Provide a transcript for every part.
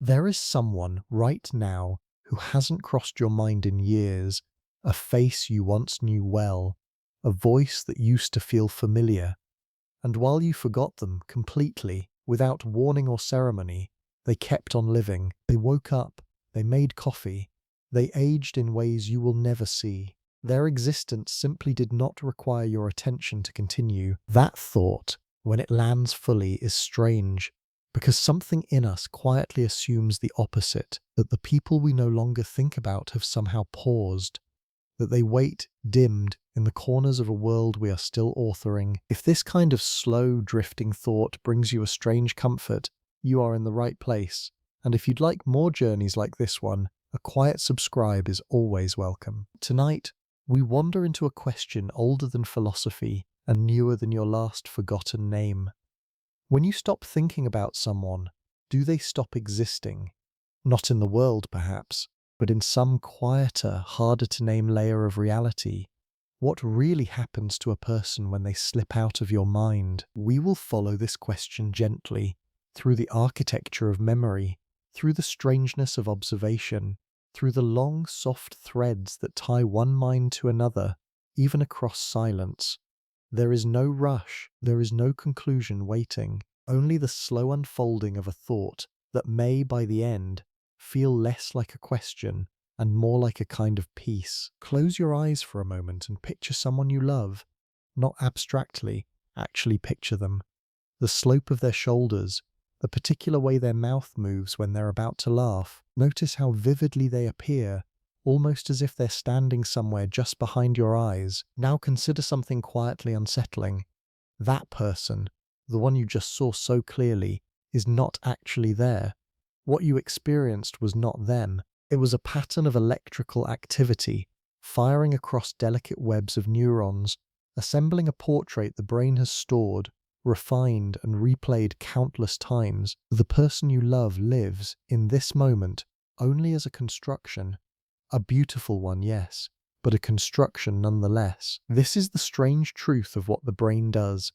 There is someone right now who hasn't crossed your mind in years, a face you once knew well, a voice that used to feel familiar, and while you forgot them completely, without warning or ceremony, they kept on living. They woke up, they made coffee, they aged in ways you will never see. Their existence simply did not require your attention to continue. That thought, when it lands fully, is strange, because something in us quietly assumes the opposite, that the people we no longer think about have somehow paused, that they wait, dimmed, in the corners of a world we are still authoring. If this kind of slow, drifting thought brings you a strange comfort, you are in the right place. And if you'd like more journeys like this one, a quiet subscribe is always welcome. Tonight, we wander into a question older than philosophy and newer than your last forgotten name. When you stop thinking about someone, do they stop existing? Not in the world, perhaps, but in some quieter, harder-to-name layer of reality. What really happens to a person when they slip out of your mind? We will follow this question gently, through the architecture of memory, through the strangeness of observation, through the long, soft threads that tie one mind to another, even across silence. There is no rush, there is no conclusion waiting, only the slow unfolding of a thought that may, by the end, feel less like a question and more like a kind of peace. Close your eyes for a moment and picture someone you love. Not abstractly, actually picture them. The slope of their shoulders, the particular way their mouth moves when they're about to laugh. Notice how vividly they appear, almost as if they're standing somewhere just behind your eyes. Now consider something quietly unsettling. That person, the one you just saw so clearly, is not actually there. What you experienced was not them. It was a pattern of electrical activity, firing across delicate webs of neurons, assembling a portrait the brain has stored, refined and replayed countless times. The person you love lives, in this moment, only as a construction. A beautiful one, yes, but a construction nonetheless. This is the strange truth of what the brain does.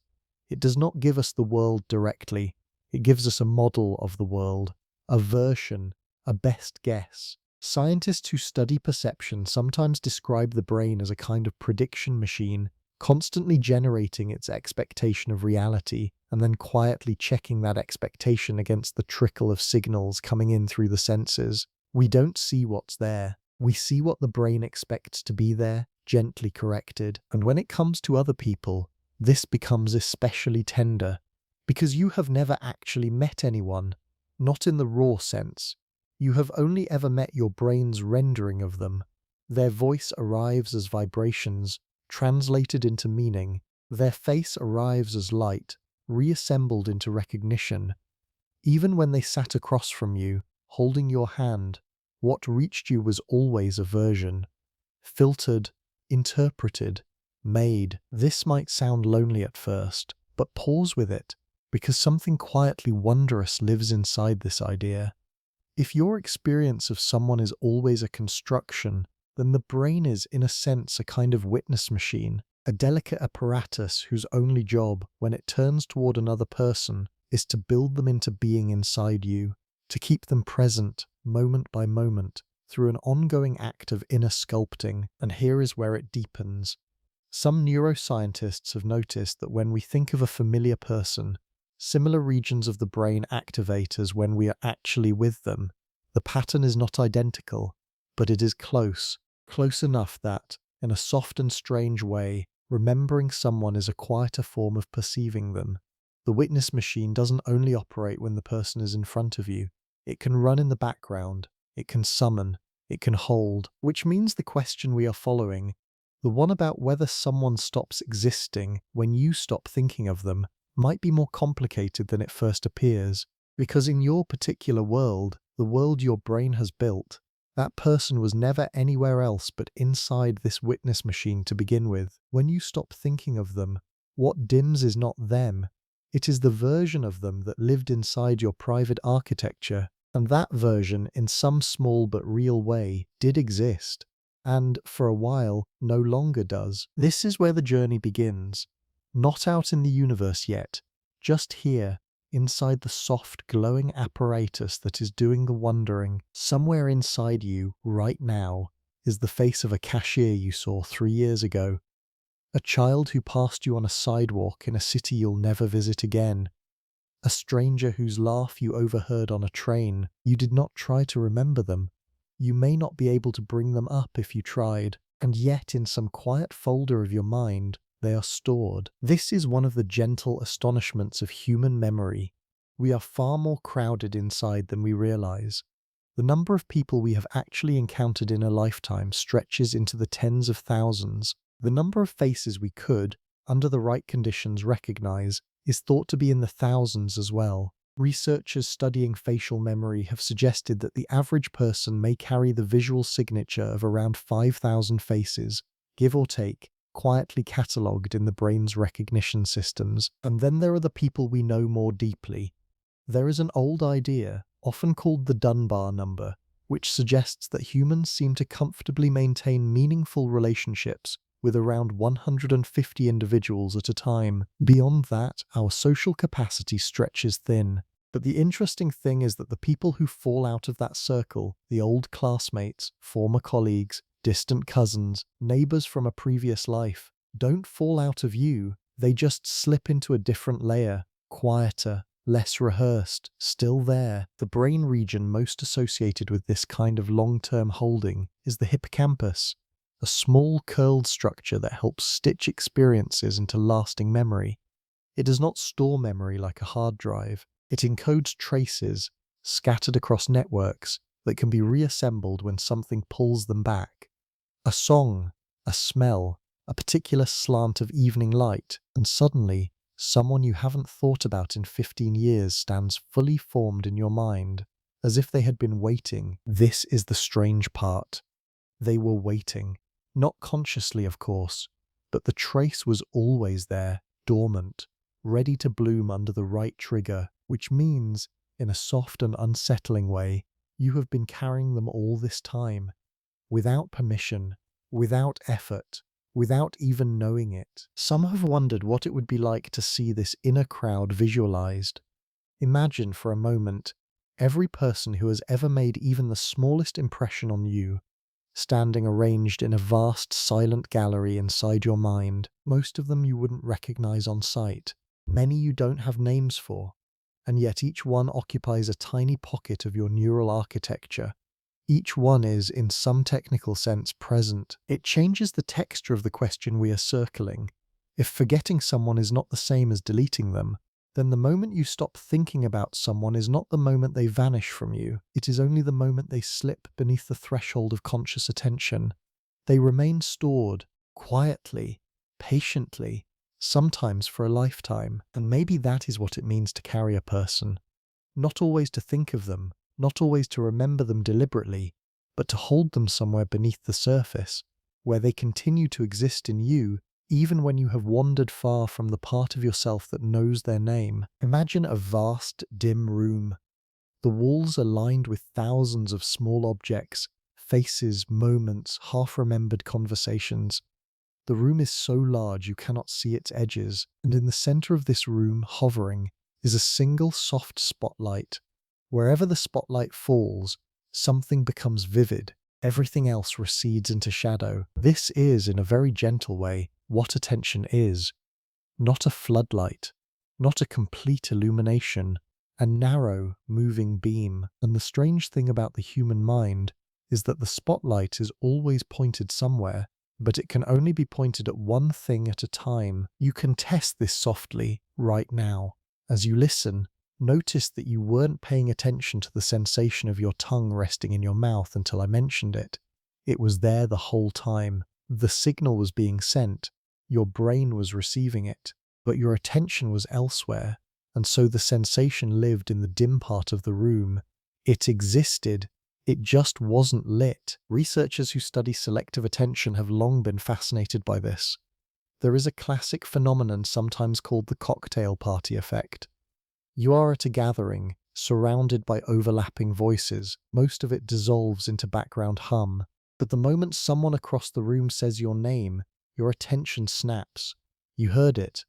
It does not give us the world directly. It gives us a model of the world, a version, a best guess. Scientists who study perception sometimes describe the brain as a kind of prediction machine, constantly generating its expectation of reality and then quietly checking that expectation against the trickle of signals coming in through the senses. We don't see what's there. We see what the brain expects to be there, gently corrected. And when it comes to other people, this becomes especially tender, because you have never actually met anyone, not in the raw sense. You have only ever met your brain's rendering of them. Their voice arrives as vibrations, translated into meaning. Their face arrives as light, reassembled into recognition. Even when they sat across from you, holding your hand, what reached you was always a version. Filtered, interpreted, made. This might sound lonely at first, but pause with it, because something quietly wondrous lives inside this idea. If your experience of someone is always a construction, then the brain is, in a sense, a kind of witness machine, a delicate apparatus whose only job, when it turns toward another person, is to build them into being inside you, to keep them present, moment by moment, through an ongoing act of inner sculpting. And here is where it deepens. Some neuroscientists have noticed that when we think of a familiar person, similar regions of the brain activate as when we are actually with them. The pattern is not identical, but it is close enough that, in a soft and strange way, remembering someone is a quieter form of perceiving them. The witness machine doesn't only operate when the person is in front of you. It can run in the background, it can summon, it can hold, which means the question we are following, the one about whether someone stops existing when you stop thinking of them, might be more complicated than it first appears, because in your particular world, the world your brain has built, that person was never anywhere else but inside this witness machine to begin with. When you stop thinking of them, what dims is not them, it is the version of them that lived inside your private architecture, and that version, in some small but real way, did exist, and, for a while, no longer does. This is where the journey begins. Not out in the universe yet, just here, inside the soft, glowing apparatus that is doing the wondering. Somewhere inside you, right now, is the face of a cashier you saw 3 years ago. A child who passed you on a sidewalk in a city you'll never visit again. A stranger whose laugh you overheard on a train. You did not try to remember them. You may not be able to bring them up if you tried, and yet in some quiet folder of your mind, they are stored. This is one of the gentle astonishments of human memory. We are far more crowded inside than we realize. The number of people we have actually encountered in a lifetime stretches into the tens of thousands. The number of faces we could, under the right conditions, recognize is thought to be in the thousands as well. Researchers studying facial memory have suggested that the average person may carry the visual signature of around 5,000 faces, give or take, quietly catalogued in the brain's recognition systems. And then there are the people we know more deeply. There is an old idea, often called the Dunbar number, which suggests that humans seem to comfortably maintain meaningful relationships with around 150 individuals at a time. Beyond that, our social capacity stretches thin. But the interesting thing is that the people who fall out of that circle, the old classmates, former colleagues, distant cousins, neighbors from a previous life, don't fall out of you. They just slip into a different layer, quieter, less rehearsed, still there. The brain region most associated with this kind of long-term holding is the hippocampus, a small curled structure that helps stitch experiences into lasting memory. It does not store memory like a hard drive. It encodes traces, scattered across networks, that can be reassembled when something pulls them back. A song, a smell, a particular slant of evening light, and suddenly, someone you haven't thought about in 15 years stands fully formed in your mind, as if they had been waiting. This is the strange part. They were waiting. Not consciously, of course, but the trace was always there, dormant, ready to bloom under the right trigger, which means, in a soft and unsettling way, you have been carrying them all this time, without permission, without effort, without even knowing it. Some have wondered what it would be like to see this inner crowd visualized. Imagine for a moment every person who has ever made even the smallest impression on you, standing arranged in a vast silent gallery inside your mind. Most of them you wouldn't recognize on sight. Many you don't have names for. And yet each one occupies a tiny pocket of your neural architecture. Each one is, in some technical sense, present. It changes the texture of the question we are circling. If forgetting someone is not the same as deleting them, then the moment you stop thinking about someone is not the moment they vanish from you. It is only the moment they slip beneath the threshold of conscious attention. They remain stored, quietly, patiently, sometimes for a lifetime. And maybe that is what it means to carry a person. Not always to think of them, not always to remember them deliberately, but to hold them somewhere beneath the surface, where they continue to exist in you, even when you have wandered far from the part of yourself that knows their name. Imagine a vast, dim room. The walls are lined with thousands of small objects, faces, moments, half-remembered conversations. The room is so large you cannot see its edges, and in the center of this room, hovering, is a single soft spotlight. Wherever the spotlight falls, something becomes vivid. Everything else recedes into shadow. This is, in a very gentle way, what attention is. Not a floodlight, not a complete illumination, a narrow, moving beam. And the strange thing about the human mind is that the spotlight is always pointed somewhere, but it can only be pointed at one thing at a time. You can test this softly, right now. As you listen, notice that you weren't paying attention to the sensation of your tongue resting in your mouth until I mentioned it. It was there the whole time. The signal was being sent. Your brain was receiving it, but your attention was elsewhere, and so the sensation lived in the dim part of the room. It existed. It just wasn't lit. Researchers who study selective attention have long been fascinated by this. There is a classic phenomenon sometimes called the cocktail party effect. You are at a gathering, surrounded by overlapping voices. Most of it dissolves into background hum. But the moment someone across the room says your name, your attention snaps. You heard it.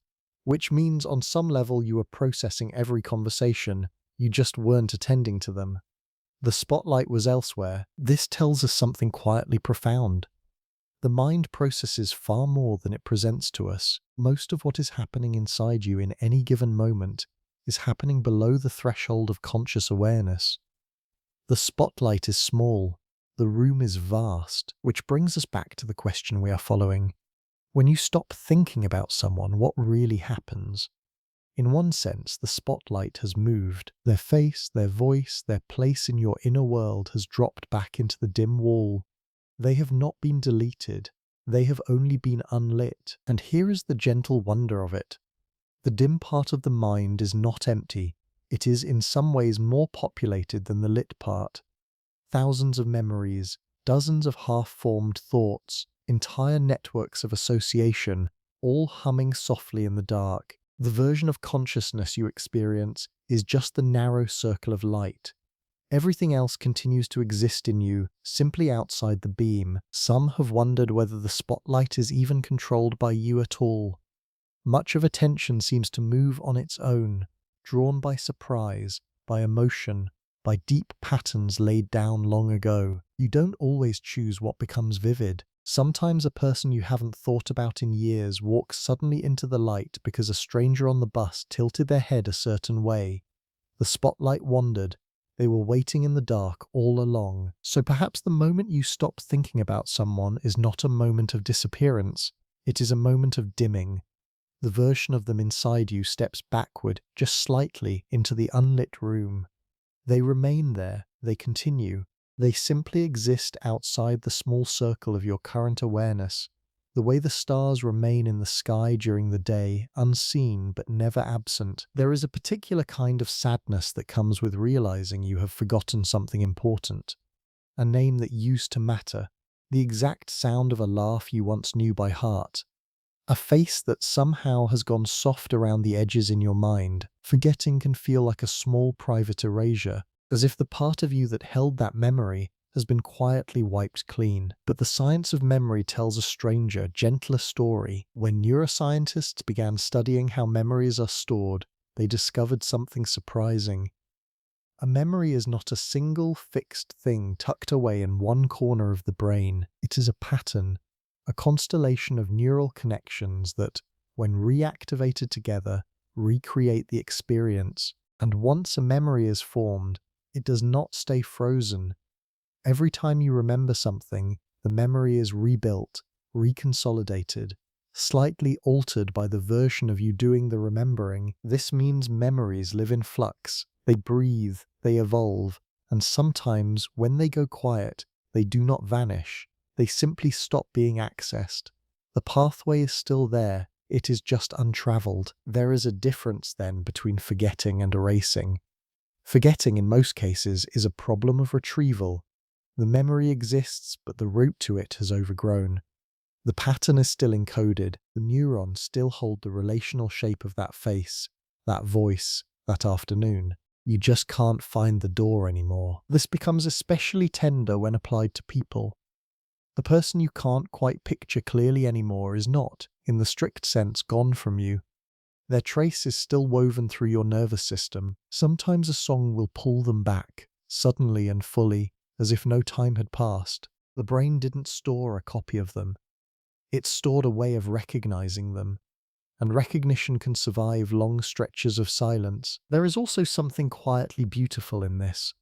which means on some level you were processing every conversation, you just weren't attending to them. The spotlight was elsewhere. This tells us something quietly profound. The mind processes far more than it presents to us. Most of what is happening inside you in any given moment is happening below the threshold of conscious awareness. The spotlight is small, the room is vast, which brings us back to the question we are following. When you stop thinking about someone, what really happens? In one sense, the spotlight has moved. Their face, their voice, their place in your inner world has dropped back into the dim wall. They have not been deleted. They have only been unlit. And here is the gentle wonder of it. The dim part of the mind is not empty. It is in some ways more populated than the lit part. Thousands of memories, dozens of half-formed thoughts, entire networks of association, all humming softly in the dark. The version of consciousness you experience is just the narrow circle of light. Everything else continues to exist in you, simply outside the beam. Some have wondered whether the spotlight is even controlled by you at all. Much of attention seems to move on its own, drawn by surprise, by emotion, by deep patterns laid down long ago. You don't always choose what becomes vivid. Sometimes a person you haven't thought about in years walks suddenly into the light because a stranger on the bus tilted their head a certain way. The spotlight wandered. They were waiting in the dark all along. So perhaps the moment you stop thinking about someone is not a moment of disappearance. It is a moment of dimming. The version of them inside you steps backward, just slightly, into the unlit room. They remain there. They continue. They simply exist outside the small circle of your current awareness, the way the stars remain in the sky during the day, unseen but never absent. There is a particular kind of sadness that comes with realizing you have forgotten something important. A name that used to matter, the exact sound of a laugh you once knew by heart, a face that somehow has gone soft around the edges in your mind. Forgetting can feel like a small private erasure, as if the part of you that held that memory has been quietly wiped clean. But the science of memory tells a stranger, gentler story. When neuroscientists began studying how memories are stored, they discovered something surprising. A memory is not a single fixed thing tucked away in one corner of the brain. It is a pattern, a constellation of neural connections that, when reactivated together, recreate the experience. And once a memory is formed, it does not stay frozen. Every time you remember something, the memory is rebuilt, reconsolidated, slightly altered by the version of you doing the remembering. This means memories live in flux. They breathe, they evolve, and sometimes, when they go quiet, they do not vanish. They simply stop being accessed. The pathway is still there, it is just untraveled. There is a difference then between forgetting and erasing. Forgetting, in most cases, is a problem of retrieval. The memory exists, but the route to it has overgrown. The pattern is still encoded. The neurons still hold the relational shape of that face, that voice, that afternoon. You just can't find the door anymore. This becomes especially tender when applied to people. The person you can't quite picture clearly anymore is not, in the strict sense, gone from you. Their trace is still woven through your nervous system. Sometimes a song will pull them back, suddenly and fully, as if no time had passed. The brain didn't store a copy of them. It stored a way of recognizing them. And recognition can survive long stretches of silence. There is also something quietly beautiful in this.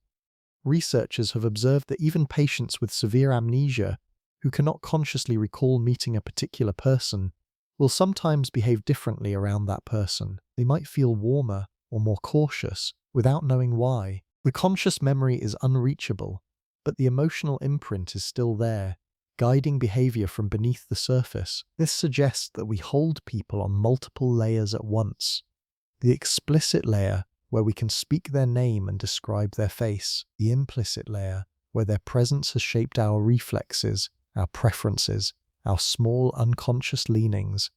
Researchers have observed that even patients with severe amnesia, who cannot consciously recall meeting a particular person, will sometimes behave differently around that person. They might feel warmer or more cautious without knowing why. The conscious memory is unreachable, but the emotional imprint is still there, guiding behavior from beneath the surface. This suggests that we hold people on multiple layers at once. The explicit layer, where we can speak their name and describe their face. The implicit layer, where their presence has shaped our reflexes, our preferences, our small unconscious leanings.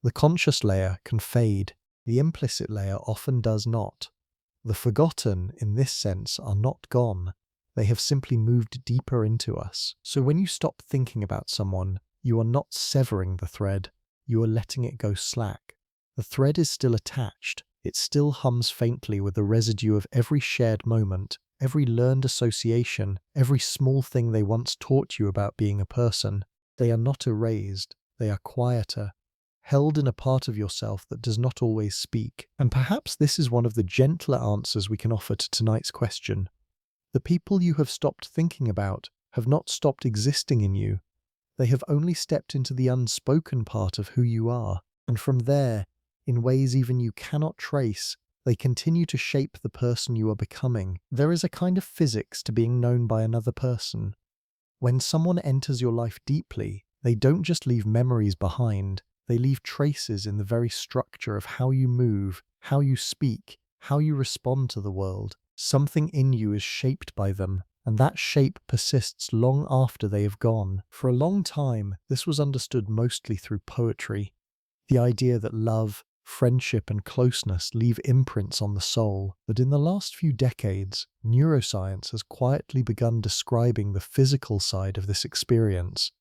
The conscious layer can fade. The implicit layer often does not. The forgotten, in this sense, are not gone. They have simply moved deeper into us. So when you stop thinking about someone, you are not severing the thread, you are letting it go slack. The thread is still attached. It still hums faintly with the residue of every shared moment, every learned association, every small thing they once taught you about being a person. They are not erased. They are quieter, held in a part of yourself that does not always speak. And perhaps this is one of the gentler answers we can offer to tonight's question. The people you have stopped thinking about have not stopped existing in you. They have only stepped into the unspoken part of who you are. And from there, in ways even you cannot trace, they continue to shape the person you are becoming. There is a kind of physics to being known by another person. When someone enters your life deeply, they don't just leave memories behind, they leave traces in the very structure of how you move, how you speak, how you respond to the world. Something in you is shaped by them, and that shape persists long after they have gone. For a long time, this was understood mostly through poetry. The idea that love, friendship, and closeness leave imprints on the soul. But in the last few decades, neuroscience has quietly begun describing the physical side of this experience.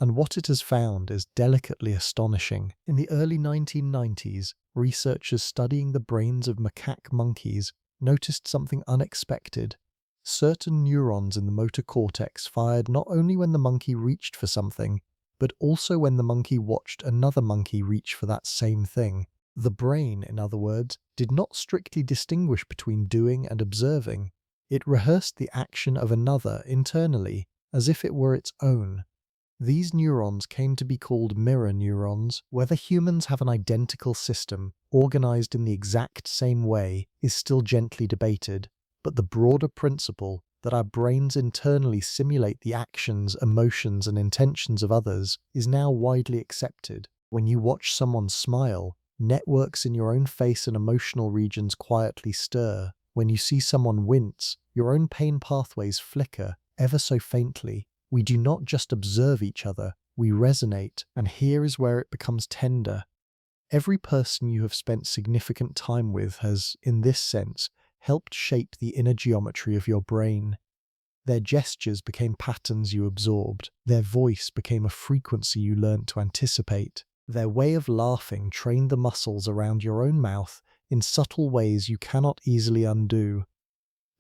And what it has found is delicately astonishing. In the early 1990s, researchers studying the brains of macaque monkeys noticed something unexpected. Certain neurons in the motor cortex fired not only when the monkey reached for something, but also when the monkey watched another monkey reach for that same thing. The brain, in other words, did not strictly distinguish between doing and observing. It rehearsed the action of another internally, as if it were its own. These neurons came to be called mirror neurons. Whether humans have an identical system, organized in the exact same way, is still gently debated, but the broader principle that our brains internally simulate the actions, emotions, and intentions of others is now widely accepted. When you watch someone smile, networks in your own face and emotional regions quietly stir. When you see someone wince, your own pain pathways flicker, ever so faintly. We do not just observe each other, we resonate, and here is where it becomes tender. Every person you have spent significant time with has, in this sense, helped shape the inner geometry of your brain. Their gestures became patterns you absorbed. Their voice became a frequency you learned to anticipate. Their way of laughing trained the muscles around your own mouth in subtle ways you cannot easily undo.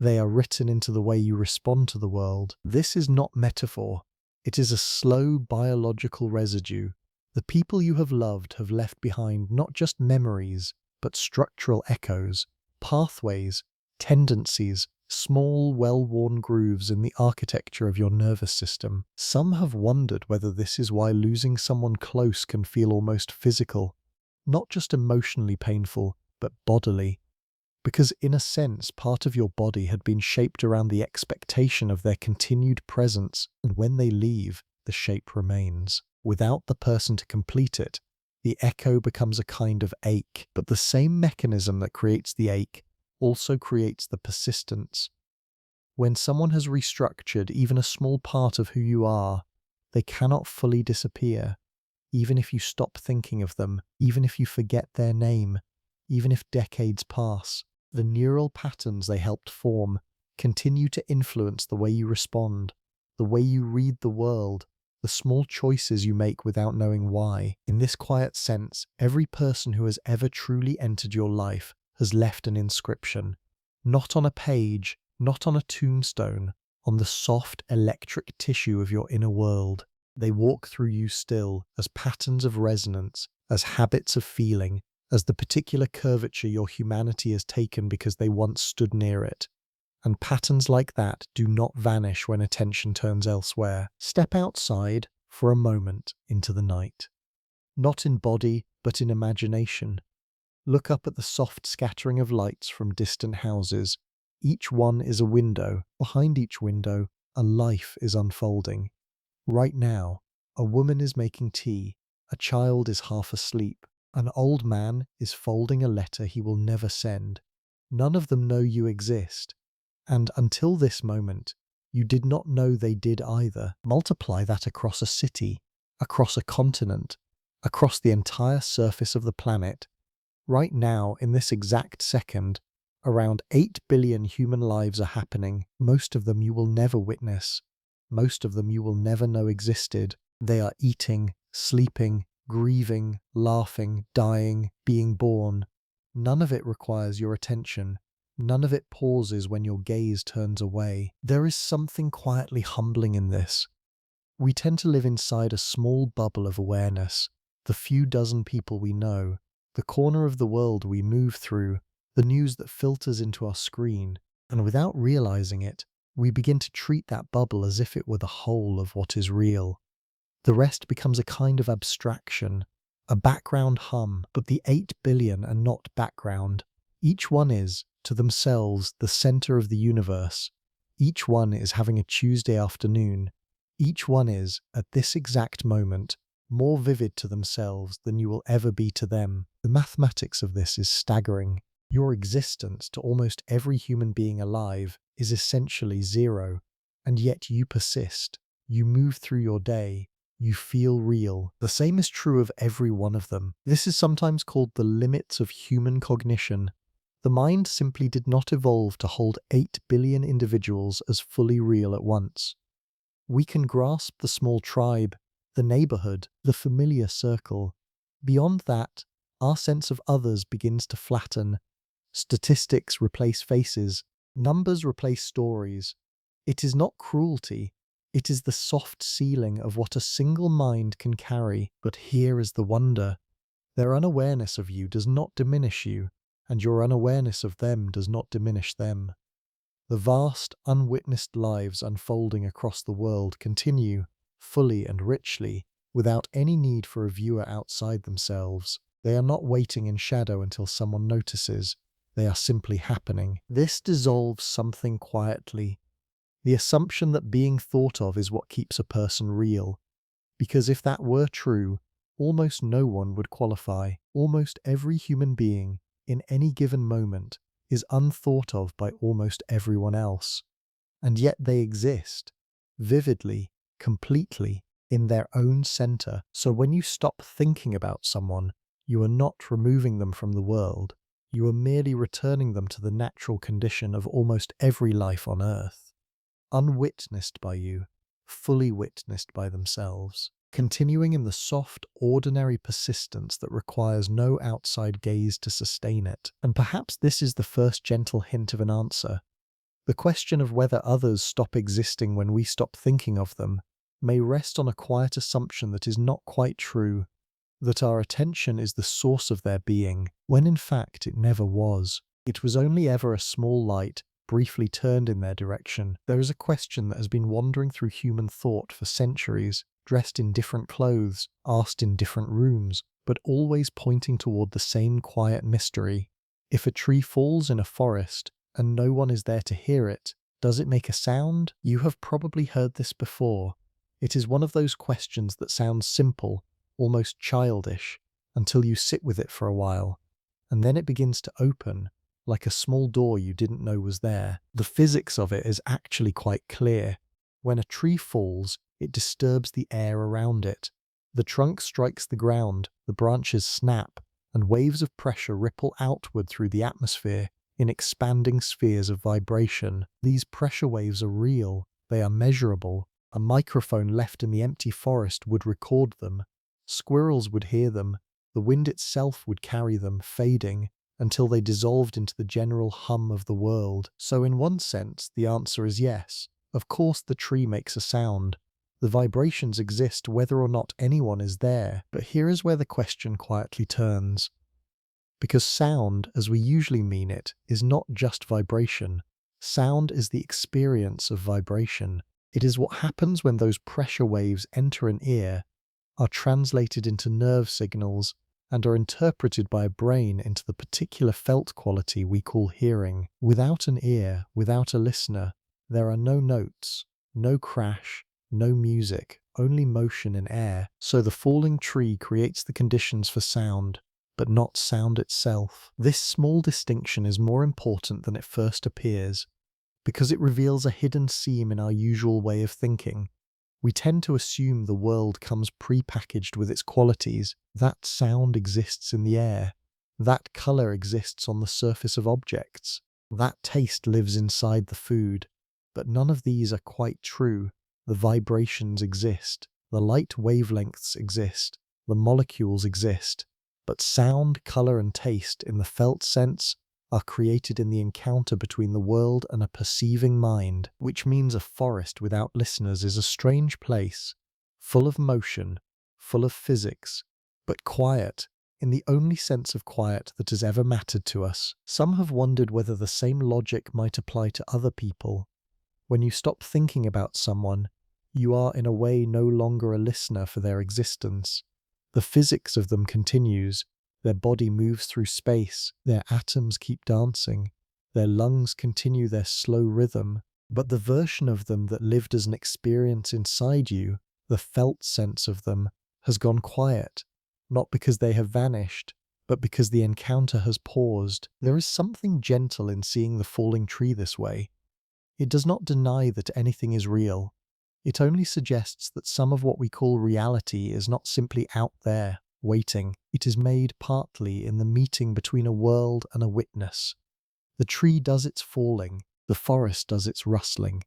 They are written into the way you respond to the world. This is not metaphor. It is a slow biological residue. The people you have loved have left behind not just memories, but structural echoes, pathways, tendencies, small, well-worn grooves in the architecture of your nervous system. Some have wondered whether this is why losing someone close can feel almost physical, not just emotionally painful, but bodily. Because in a sense, part of your body had been shaped around the expectation of their continued presence, and when they leave, the shape remains. Without the person to complete it, the echo becomes a kind of ache, but the same mechanism that creates the ache also creates the persistence. When someone has restructured even a small part of who you are, they cannot fully disappear, even if you stop thinking of them, even if you forget their name, even if decades pass. The neural patterns they helped form continue to influence the way you respond, the way you read the world, the small choices you make without knowing why. In this quiet sense, every person who has ever truly entered your life has left an inscription, not on a page, not on a tombstone, on the soft electric tissue of your inner world. They walk through you still as patterns of resonance, as habits of feeling, as the particular curvature your humanity has taken because they once stood near it. And patterns like that do not vanish when attention turns elsewhere. Step outside for a moment into the night. Not in body, but in imagination. Look up at the soft scattering of lights from distant houses. Each one is a window. Behind each window, a life is unfolding. Right now, a woman is making tea. A child is half asleep. An old man is folding a letter he will never send. None of them know you exist. And until this moment, you did not know they did either. Multiply that across a city, across a continent, across the entire surface of the planet. Right now, in this exact second, around 8 billion human lives are happening. Most of them you will never witness. Most of them you will never know existed. They are eating, sleeping, grieving, laughing, dying, being born. None of it requires your attention. None of it pauses when your gaze turns away. There is something quietly humbling in this. We tend to live inside a small bubble of awareness, the few dozen people we know, the corner of the world we move through, the news that filters into our screen, and without realizing it, we begin to treat that bubble as if it were the whole of what is real. The rest becomes a kind of abstraction, a background hum, but the 8 billion are not background. Each one is, to themselves, the center of the universe. Each one is having a Tuesday afternoon. Each one is, at this exact moment, more vivid to themselves than you will ever be to them. The mathematics of this is staggering. Your existence to almost every human being alive is essentially zero, and yet you persist. You move through your day. You feel real. The same is true of every one of them. This is sometimes called the limits of human cognition. The mind simply did not evolve to hold 8 billion individuals as fully real at once. We can grasp the small tribe, the neighborhood, the familiar circle. Beyond that, our sense of others begins to flatten. Statistics replace faces. Numbers replace stories. It is not cruelty. It is the soft ceiling of what a single mind can carry. But here is the wonder. Their unawareness of you does not diminish you, and your unawareness of them does not diminish them. The vast, unwitnessed lives unfolding across the world continue, fully and richly, without any need for a viewer outside themselves. They are not waiting in shadow until someone notices. They are simply happening. This dissolves something quietly. The assumption that being thought of is what keeps a person real. Because if that were true, almost no one would qualify. Almost every human being, in any given moment, is unthought of by almost everyone else. And yet they exist, vividly, completely, in their own center. So when you stop thinking about someone, you are not removing them from the world. You are merely returning them to the natural condition of almost every life on Earth. Unwitnessed by you, fully witnessed by themselves, continuing in the soft, ordinary persistence that requires no outside gaze to sustain it. And perhaps this is the first gentle hint of an answer. The question of whether others stop existing when we stop thinking of them may rest on a quiet assumption that is not quite true, that our attention is the source of their being, when in fact it never was. It was only ever a small light, briefly turned in their direction. There is a question that has been wandering through human thought for centuries, dressed in different clothes, asked in different rooms, but always pointing toward the same quiet mystery. If a tree falls in a forest, and no one is there to hear it, does it make a sound? You have probably heard this before. It is one of those questions that sounds simple, almost childish, until you sit with it for a while, and then it begins to open, like a small door you didn't know was there. The physics of it is actually quite clear. When a tree falls, it disturbs the air around it. The trunk strikes the ground, the branches snap, and waves of pressure ripple outward through the atmosphere in expanding spheres of vibration. These pressure waves are real, they are measurable. A microphone left in the empty forest would record them. Squirrels would hear them. The wind itself would carry them, fading, until they dissolved into the general hum of the world. So in one sense, the answer is yes. Of course the tree makes a sound. The vibrations exist whether or not anyone is there. But here is where the question quietly turns. Because sound, as we usually mean it, is not just vibration. Sound is the experience of vibration. It is what happens when those pressure waves enter an ear, are translated into nerve signals, and are interpreted by a brain into the particular felt quality we call hearing. Without an ear, without a listener, there are no notes, no crash, no music, only motion in air. So the falling tree creates the conditions for sound, but not sound itself. This small distinction is more important than it first appears, because it reveals a hidden seam in our usual way of thinking. We tend to assume the world comes pre-packaged with its qualities. That sound exists in the air. That color exists on the surface of objects. That taste lives inside the food. But none of these are quite true. The vibrations exist. The light wavelengths exist. the molecules exist, but sound, color, and taste in the felt sense are created in the encounter between the world and a perceiving mind, which means a forest without listeners is a strange place, full of motion, full of physics, but quiet, in the only sense of quiet that has ever mattered to us. Some have wondered whether the same logic might apply to other people. When you stop thinking about someone, you are in a way no longer a listener for their existence. The physics of them continues. Their body moves through space, their atoms keep dancing, their lungs continue their slow rhythm, but the version of them that lived as an experience inside you, the felt sense of them, has gone quiet, not because they have vanished, but because the encounter has paused. There is something gentle in seeing the falling tree this way. It does not deny that anything is real. It only suggests that some of what we call reality is not simply out there, waiting. It is made partly in the meeting between a world and a witness. The tree does its falling, the forest does its rustling,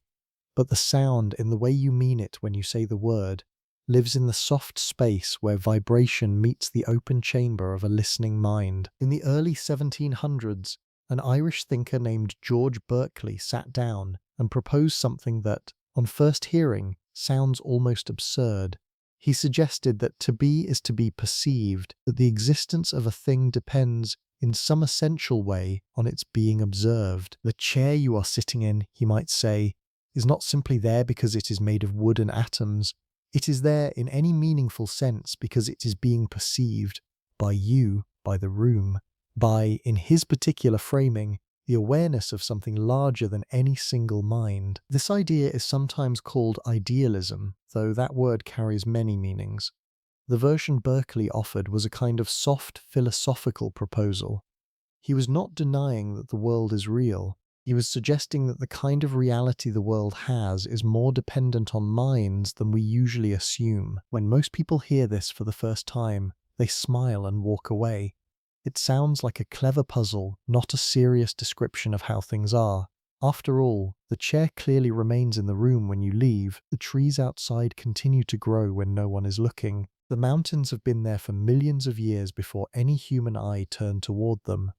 but the sound, in the way you mean it when you say the word, lives in the soft space where vibration meets the open chamber of a listening mind. In the early 1700s, an Irish thinker named George Berkeley sat down and proposed something that, on first hearing, sounds almost absurd. He suggested that to be is to be perceived, that the existence of a thing depends, in some essential way, on its being observed. The chair you are sitting in, he might say, is not simply there because it is made of wood and atoms. It is there in any meaningful sense because it is being perceived by you, by the room, by, in his particular framing, the awareness of something larger than any single mind. This idea is sometimes called idealism, though that word carries many meanings. The version Berkeley offered was a kind of soft philosophical proposal. He was not denying that the world is real. He was suggesting that the kind of reality the world has is more dependent on minds than we usually assume. When most people hear this for the first time, they smile and walk away. It sounds like a clever puzzle, not a serious description of how things are. After all, the chair clearly remains in the room when you leave. The trees outside continue to grow when no one is looking. The mountains have been there for millions of years before any human eye turned toward them.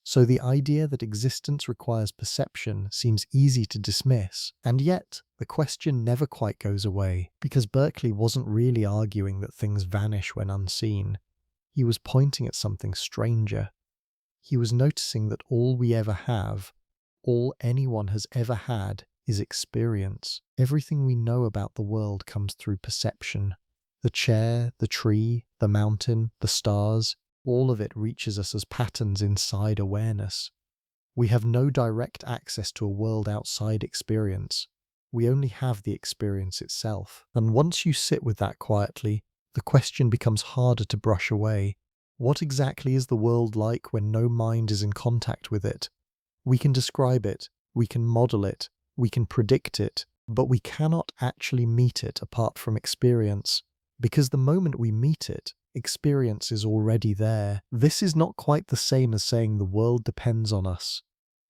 So the idea that existence requires perception seems easy to dismiss. And yet, the question never quite goes away, because Berkeley wasn't really arguing that things vanish when unseen. He was pointing at something stranger. He was noticing that all we ever have, all anyone has ever had, is experience. Everything we know about the world comes through perception. The chair, the tree, the mountain, the stars, all of it reaches us as patterns inside awareness. We have no direct access to a world outside experience. We only have the experience itself. And once you sit with that quietly, the question becomes harder to brush away. What exactly is the world like when no mind is in contact with it? We can describe it, we can model it, we can predict it, but we cannot actually meet it apart from experience, because the moment we meet it, experience is already there. This is not quite the same as saying the world depends on us.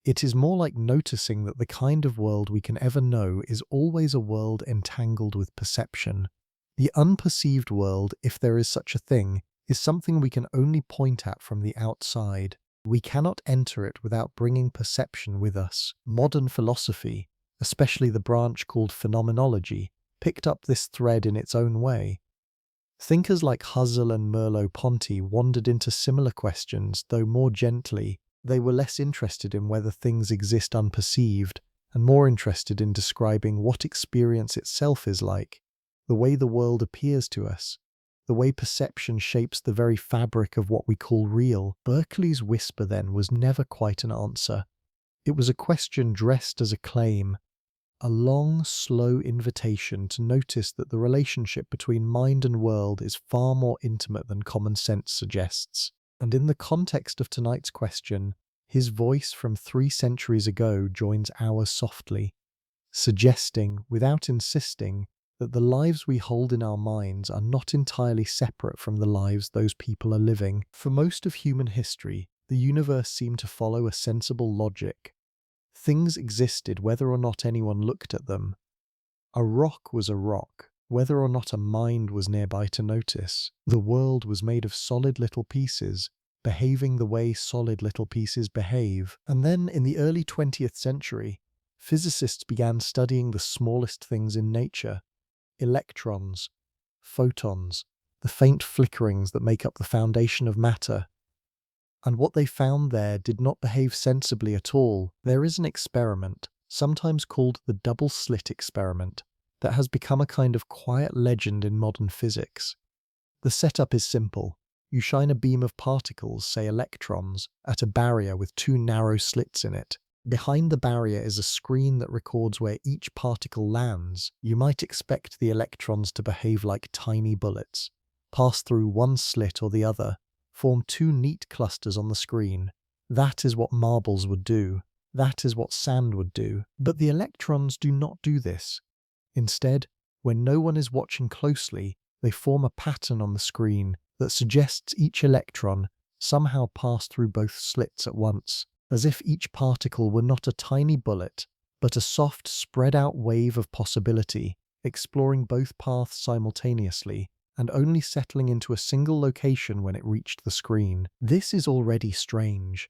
It is more like noticing that the kind of world we can ever know is always a world entangled with perception. The unperceived world, if there is such a thing, is something we can only point at from the outside. We cannot enter it without bringing perception with us. Modern philosophy, especially the branch called phenomenology, picked up this thread in its own way. Thinkers like Husserl and Merleau-Ponty wandered into similar questions, though more gently. They were less interested in whether things exist unperceived, and more interested in describing what experience itself is like, the way the world appears to us, the way perception shapes the very fabric of what we call real. Berkeley's whisper, then, was never quite an answer. It was a question dressed as a claim, a long, slow invitation to notice that the relationship between mind and world is far more intimate than common sense suggests. And in the context of tonight's question, his voice from 3 centuries ago joins ours softly, suggesting, without insisting, that the lives we hold in our minds are not entirely separate from the lives those people are living. For most of human history, the universe seemed to follow a sensible logic. Things existed whether or not anyone looked at them. A rock was a rock. whether or not a mind was nearby to notice. The world was made of solid little pieces, behaving the way solid little pieces behave. And then, in the early 20th century, physicists began studying the smallest things in nature: electrons, photons, the faint flickerings that make up the foundation of matter. And what they found there did not behave sensibly at all. There is an experiment, sometimes called the double-slit experiment, that has become a kind of quiet legend in modern physics. The setup is simple. You shine a beam of particles, say electrons, at a barrier with two narrow slits in it. Behind the barrier is a screen that records where each particle lands. You might expect the electrons to behave like tiny bullets, pass through one slit or the other, form two neat clusters on the screen. That is what marbles would do. That is what sand would do. But the electrons do not do this. Instead, when no one is watching closely, they form a pattern on the screen that suggests each electron somehow passed through both slits at once, as if each particle were not a tiny bullet, but a soft, spread-out wave of possibility, exploring both paths simultaneously, and only settling into a single location when it reached the screen. This is already strange.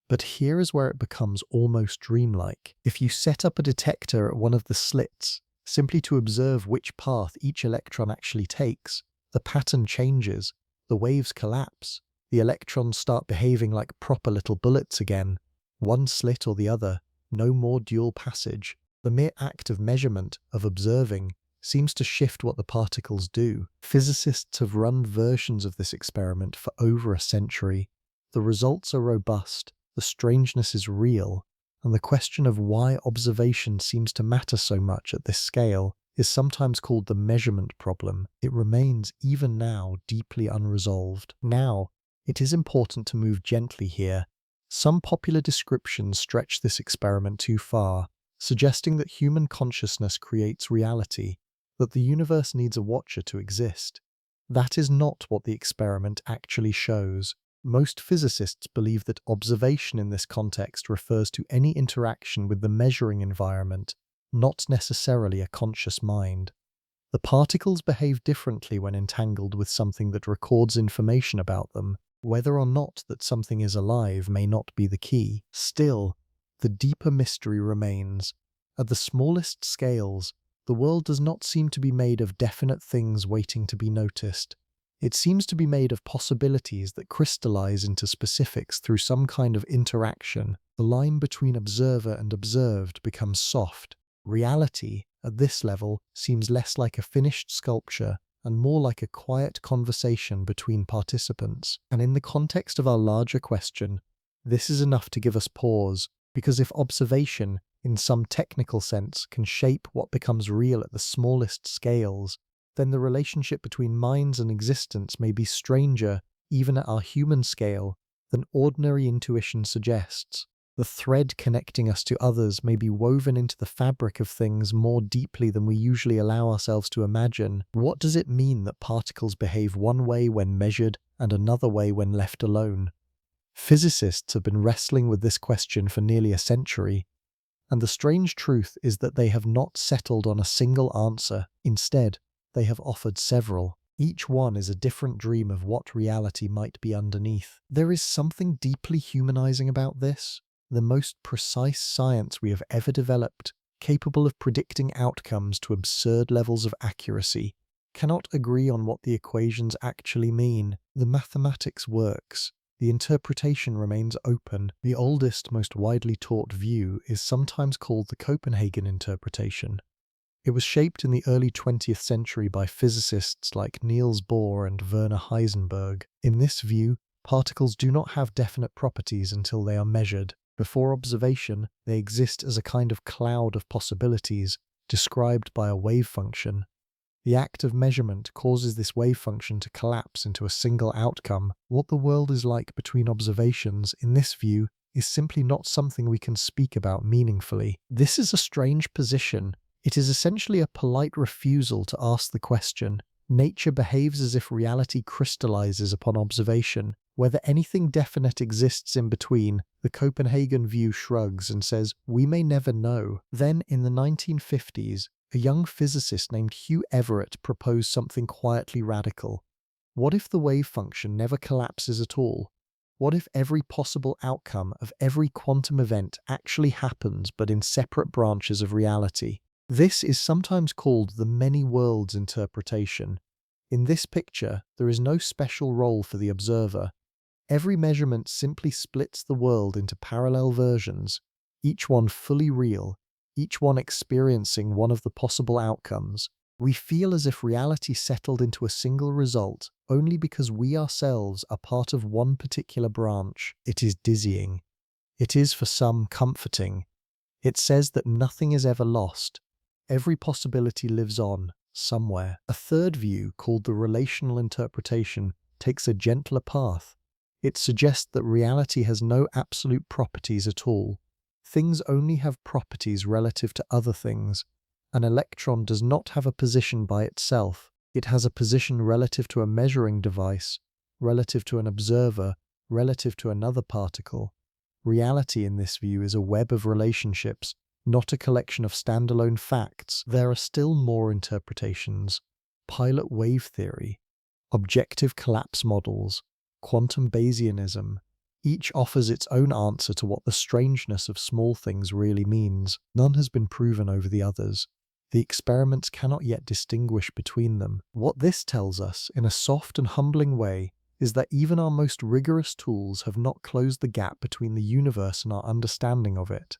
But here is where it becomes almost dreamlike. If you set up a detector at one of the slits, simply to observe which path each electron actually takes, the pattern changes, the waves collapse, the electrons start behaving like proper little bullets again. One slit or the other, no more dual passage. The mere act of measurement, of observing, seems to shift what the particles do. Physicists have run versions of this experiment for over a century. The results are robust, the strangeness is real, and the question of why observation seems to matter so much at this scale is sometimes called the measurement problem. It remains, even now, deeply unresolved. Now, it is important to move gently here. Some popular descriptions stretch this experiment too far, suggesting that human consciousness creates reality, that the universe needs a watcher to exist. That is not what the experiment actually shows. Most physicists believe that observation in this context refers to any interaction with the measuring environment, not necessarily a conscious mind. The particles behave differently when entangled with something that records information about them. Whether or not that something is alive may not be the key. Still, the deeper mystery remains. At the smallest scales, the world does not seem to be made of definite things waiting to be noticed. It seems to be made of possibilities that crystallize into specifics through some kind of interaction. The line between observer and observed becomes soft. Reality, at this level, seems less like a finished sculpture and more like a quiet conversation between participants. And in the context of our larger question, this is enough to give us pause, because if observation, in some technical sense, can shape what becomes real at the smallest scales, then the relationship between minds and existence may be stranger, even at our human scale, than ordinary intuition suggests. The thread connecting us to others may be woven into the fabric of things more deeply than we usually allow ourselves to imagine. What does it mean that particles behave one way when measured and another way when left alone? Physicists have been wrestling with this question for nearly a century, and the strange truth is that they have not settled on a single answer. Instead, they have offered several. Each one is a different dream of what reality might be underneath. There is something deeply humanizing about this. The most precise science we have ever developed, capable of predicting outcomes to absurd levels of accuracy, cannot agree on what the equations actually mean. The mathematics works. The interpretation remains open. The oldest, most widely taught view is sometimes called the Copenhagen interpretation. It was shaped in the early 20th century by physicists like Niels Bohr and Werner Heisenberg. In this view, particles do not have definite properties until they are measured. Before observation, they exist as a kind of cloud of possibilities, described by a wave function. The act of measurement causes this wave function to collapse into a single outcome. What the world is like between observations, in this view, is simply not something we can speak about meaningfully. This is a strange position. It is essentially a polite refusal to ask the question. Nature behaves as if reality crystallizes upon observation. Whether anything definite exists in between, the Copenhagen view shrugs and says, "We may never know." Then, in the 1950s, a young physicist named Hugh Everett proposed something quietly radical. What if the wave function never collapses at all? What if every possible outcome of every quantum event actually happens but in separate branches of reality? This is sometimes called the many worlds interpretation. In this picture, there is no special role for the observer. Every measurement simply splits the world into parallel versions, each one fully real, each one experiencing one of the possible outcomes. We feel as if reality settled into a single result only because we ourselves are part of one particular branch. It is dizzying. It is for some comforting. It says that nothing is ever lost. Every possibility lives on, somewhere. A third view, called the relational interpretation, takes a gentler path. It suggests that reality has no absolute properties at all. Things only have properties relative to other things. An electron does not have a position by itself. It has a position relative to a measuring device, relative to an observer, relative to another particle. Reality in this view is a web of relationships, not a collection of standalone facts. There are still more interpretations: pilot wave theory, objective collapse models, quantum Bayesianism. Each offers its own answer to what the strangeness of small things really means. None has been proven over the others. The experiments cannot yet distinguish between them. What this tells us, in a soft and humbling way, is that even our most rigorous tools have not closed the gap between the universe and our understanding of it.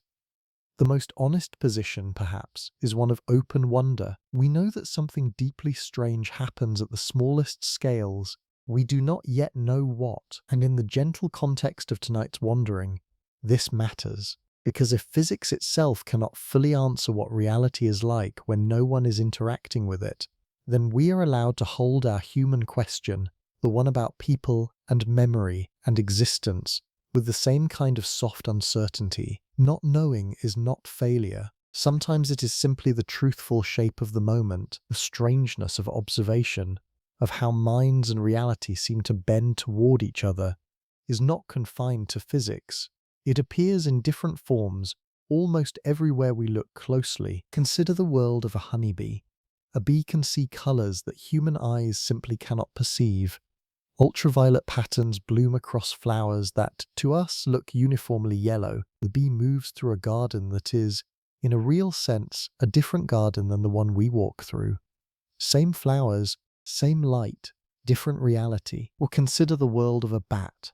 The most honest position, perhaps, is one of open wonder. We know that something deeply strange happens at the smallest scales. We do not yet know what, and in the gentle context of tonight's wandering, this matters. Because if physics itself cannot fully answer what reality is like when no one is interacting with it, then we are allowed to hold our human question, the one about people and memory and existence, with the same kind of soft uncertainty. Not knowing is not failure. Sometimes it is simply the truthful shape of the moment, the strangeness of observation, of how minds and reality seem to bend toward each other, is not confined to physics. It appears in different forms almost everywhere we look closely. Consider the world of a honeybee. A bee can see colors that human eyes simply cannot perceive. Ultraviolet patterns bloom across flowers that, to us, look uniformly yellow. The bee moves through a garden that is, in a real sense, a different garden than the one we walk through. Same flowers, same light, different reality. Or consider the world of a bat.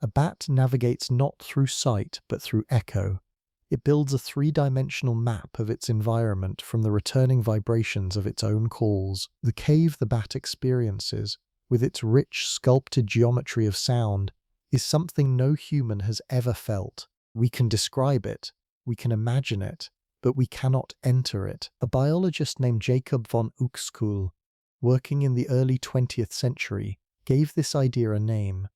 A bat navigates not through sight, but through echo. It builds a three-dimensional map of its environment from the returning vibrations of its own calls. The cave the bat experiences, with its rich, sculpted geometry of sound, is something no human has ever felt. We can describe it, we can imagine it, but we cannot enter it. A biologist named Jacob von Uexküll, working in the early 20th century, gave this idea a name.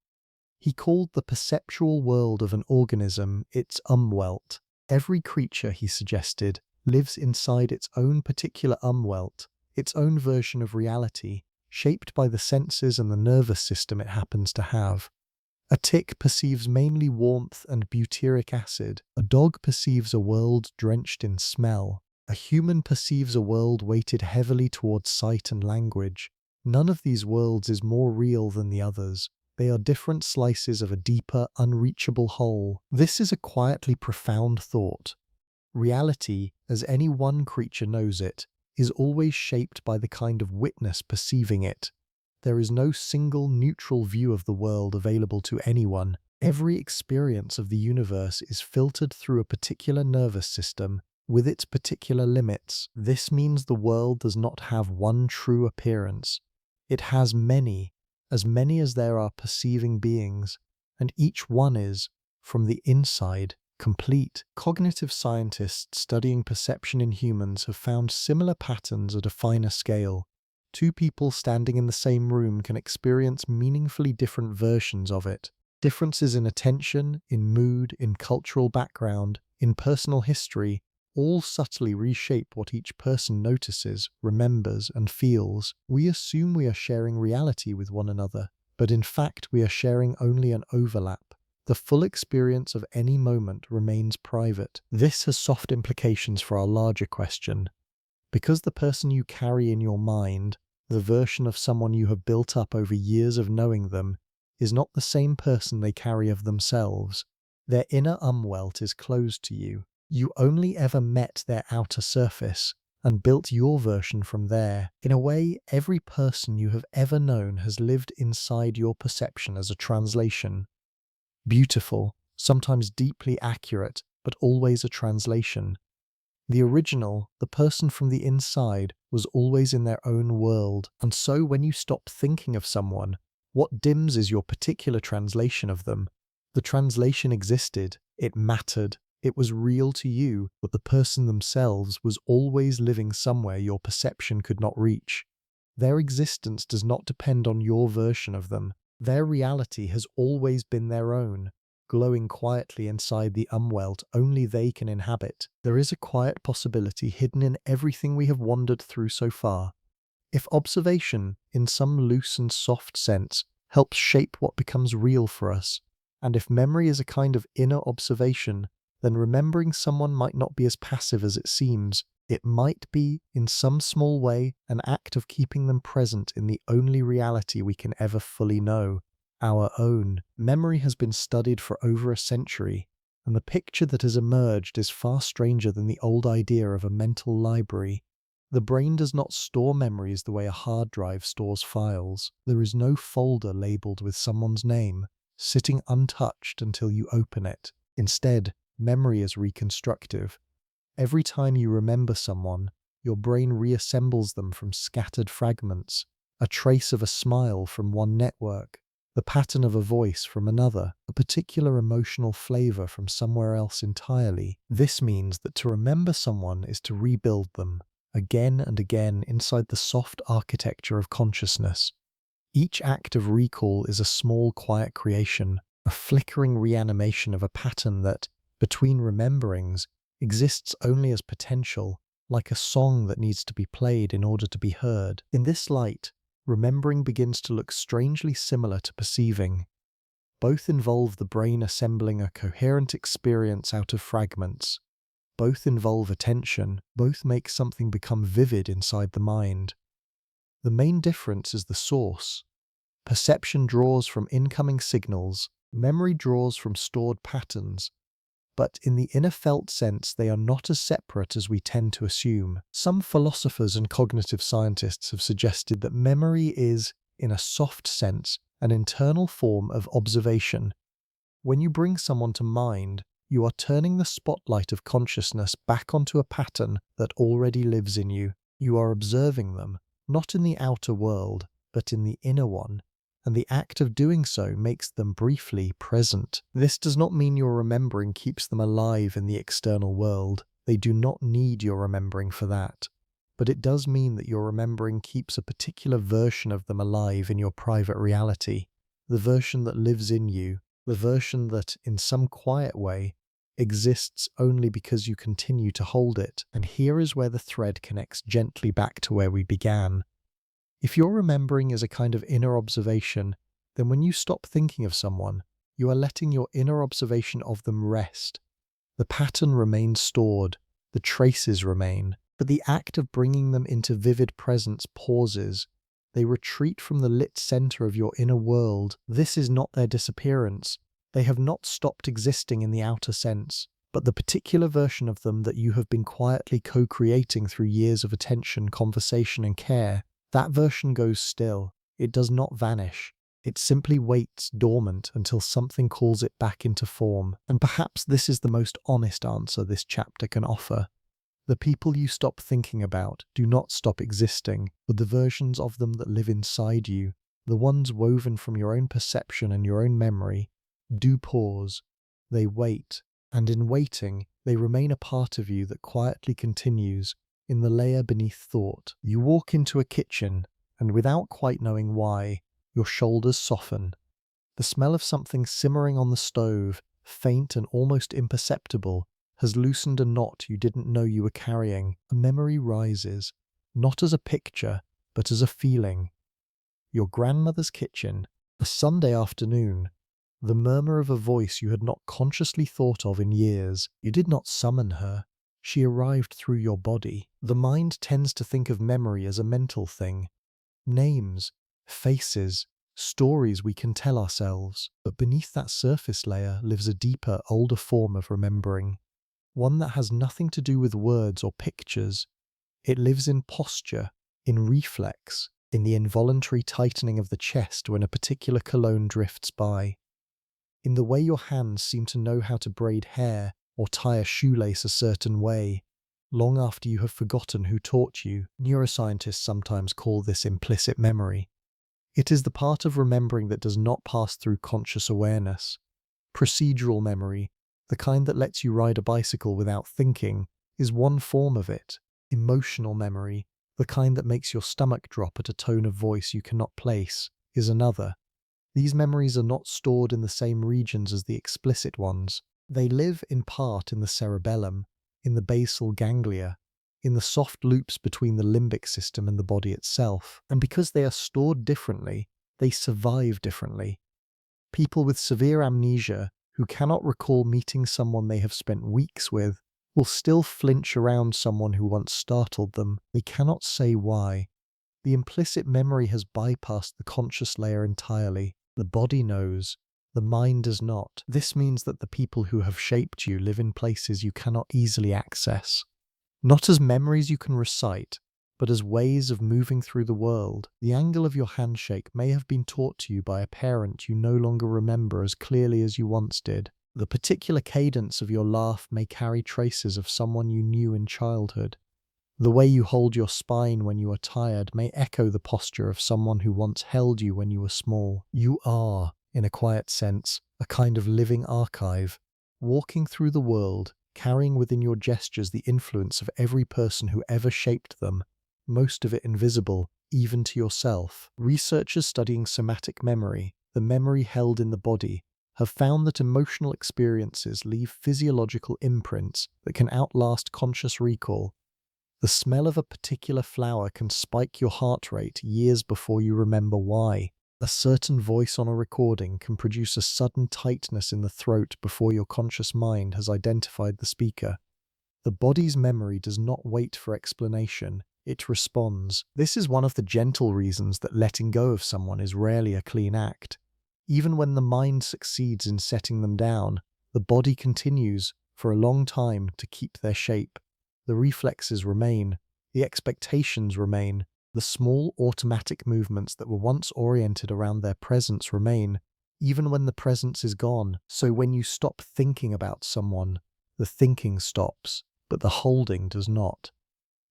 He called the perceptual world of an organism its Umwelt. Every creature, he suggested, lives inside its own particular Umwelt, its own version of reality, shaped by the senses and the nervous system it happens to have. A tick perceives mainly warmth and butyric acid. A dog perceives a world drenched in smell. A human perceives a world weighted heavily towards sight and language. None of these worlds is more real than the others. They are different slices of a deeper, unreachable whole. This is a quietly profound thought. Reality, as any one creature knows it, is always shaped by the kind of witness perceiving it. There is no single neutral view of the world available to anyone. Every experience of the universe is filtered through a particular nervous system, with its particular limits. This means the world does not have one true appearance. It has many as there are perceiving beings, and each one is, from the inside, complete. Cognitive scientists studying perception in humans have found similar patterns at a finer scale. Two people standing in the same room can experience meaningfully different versions of it. Differences in attention, in mood, in cultural background, in personal history, all subtly reshape what each person notices, remembers, and feels. We assume we are sharing reality with one another, but in fact we are sharing only an overlap. The full experience of any moment remains private. This has soft implications for our larger question. Because the person you carry in your mind, the version of someone you have built up over years of knowing them, is not the same person they carry of themselves. Their inner umwelt is closed to you. You only ever met their outer surface and built your version from there. In a way, every person you have ever known has lived inside your perception as a translation. Beautiful, sometimes deeply accurate, but always a translation. The original, the person from the inside, was always in their own world, and so when you stop thinking of someone, what dims is your particular translation of them. The translation existed, it mattered, it was real to you, but the person themselves was always living somewhere your perception could not reach. Their existence does not depend on your version of them. Their reality has always been their own, glowing quietly inside the umwelt only they can inhabit. There is a quiet possibility hidden in everything we have wandered through so far. If observation, in some loose and soft sense, helps shape what becomes real for us, and if memory is a kind of inner observation, then remembering someone might not be as passive as it seems. It might be, in some small way, an act of keeping them present in the only reality we can ever fully know, our own. Memory has been studied for over a century, and the picture that has emerged is far stranger than the old idea of a mental library. The brain does not store memories the way a hard drive stores files. There is no folder labeled with someone's name, sitting untouched until you open it. Instead, memory is reconstructive. Every time you remember someone, your brain reassembles them from scattered fragments, a trace of a smile from one network, the pattern of a voice from another, a particular emotional flavor from somewhere else entirely. This means that to remember someone is to rebuild them, again and again inside the soft architecture of consciousness. Each act of recall is a small quiet creation, a flickering reanimation of a pattern that, between rememberings, exists only as potential, like a song that needs to be played in order to be heard. In this light, remembering begins to look strangely similar to perceiving. Both involve the brain assembling a coherent experience out of fragments. Both involve attention. Both make something become vivid inside the mind. The main difference is the source. Perception draws from incoming signals. Memory draws from stored patterns. But in the inner felt sense, they are not as separate as we tend to assume. Some philosophers and cognitive scientists have suggested that memory is, in a soft sense, an internal form of observation. When you bring someone to mind, you are turning the spotlight of consciousness back onto a pattern that already lives in you. You are observing them, not in the outer world, but in the inner one, and the act of doing so makes them briefly present. This does not mean your remembering keeps them alive in the external world. They do not need your remembering for that. But it does mean that your remembering keeps a particular version of them alive in your private reality, the version that lives in you, the version that, in some quiet way, exists only because you continue to hold it. And here is where the thread connects gently back to where we began. If your remembering is a kind of inner observation, then when you stop thinking of someone, you are letting your inner observation of them rest. The pattern remains stored, the traces remain, but the act of bringing them into vivid presence pauses. They retreat from the lit center of your inner world. This is not their disappearance. They have not stopped existing in the outer sense, but the particular version of them that you have been quietly co-creating through years of attention, conversation, and care, that version goes still. It does not vanish. It simply waits dormant until something calls it back into form. And perhaps this is the most honest answer this chapter can offer. The people you stop thinking about do not stop existing, but the versions of them that live inside you, the ones woven from your own perception and your own memory, do pause. They wait, and in waiting, they remain a part of you that quietly continues, in the layer beneath thought. You walk into a kitchen, and without quite knowing why, your shoulders soften. The smell of something simmering on the stove, faint and almost imperceptible, has loosened a knot you didn't know you were carrying. A memory rises, not as a picture, but as a feeling. Your grandmother's kitchen, a Sunday afternoon, the murmur of a voice you had not consciously thought of in years. You did not summon her. She arrived through your body. The mind tends to think of memory as a mental thing. Names, faces, stories we can tell ourselves. But beneath that surface layer lives a deeper, older form of remembering. One that has nothing to do with words or pictures. It lives in posture, in reflex, in the involuntary tightening of the chest when a particular cologne drifts by, in the way your hands seem to know how to braid hair or tie a shoelace a certain way, long after you have forgotten who taught you. Neuroscientists sometimes call this implicit memory. It is the part of remembering that does not pass through conscious awareness. Procedural memory, the kind that lets you ride a bicycle without thinking, is one form of it. Emotional memory, the kind that makes your stomach drop at a tone of voice you cannot place, is another. These memories are not stored in the same regions as the explicit ones. They live in part in the cerebellum, in the basal ganglia, in the soft loops between the limbic system and the body itself. And because they are stored differently, they survive differently. People with severe amnesia, who cannot recall meeting someone they have spent weeks with, will still flinch around someone who once startled them. They cannot say why. The implicit memory has bypassed the conscious layer entirely. The body knows, the mind does not. This means that the people who have shaped you live in places you cannot easily access. Not as memories you can recite, but as ways of moving through the world. The angle of your handshake may have been taught to you by a parent you no longer remember as clearly as you once did. The particular cadence of your laugh may carry traces of someone you knew in childhood. The way you hold your spine when you are tired may echo the posture of someone who once held you when you were small. You are, in a quiet sense, a kind of living archive, walking through the world, carrying within your gestures the influence of every person who ever shaped them, most of it invisible, even to yourself. Researchers studying somatic memory, the memory held in the body, have found that emotional experiences leave physiological imprints that can outlast conscious recall. The smell of a particular flower can spike your heart rate years before you remember why. A certain voice on a recording can produce a sudden tightness in the throat before your conscious mind has identified the speaker. The body's memory does not wait for explanation, it responds. This is one of the gentle reasons that letting go of someone is rarely a clean act. Even when the mind succeeds in setting them down, the body continues, for a long time, to keep their shape. The reflexes remain, the expectations remain, the small automatic movements that were once oriented around their presence remain, even when the presence is gone. So when you stop thinking about someone, the thinking stops, but the holding does not.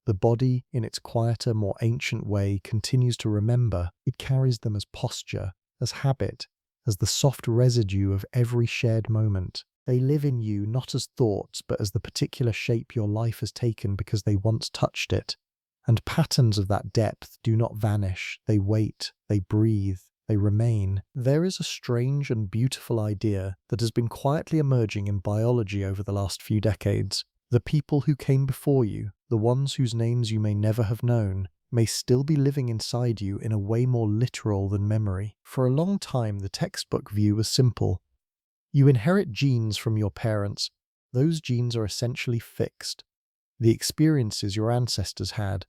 The body, in its quieter, more ancient way, continues to remember. It carries them as posture, as habit, as the soft residue of every shared moment. They live in you not as thoughts, but as the particular shape your life has taken because they once touched it. And patterns of that depth do not vanish, they wait, they breathe, they remain. There is a strange and beautiful idea that has been quietly emerging in biology over the last few decades. The people who came before you, the ones whose names you may never have known, may still be living inside you in a way more literal than memory. For a long time, the textbook view was simple. You inherit genes from your parents. Those genes are essentially fixed. The experiences your ancestors had,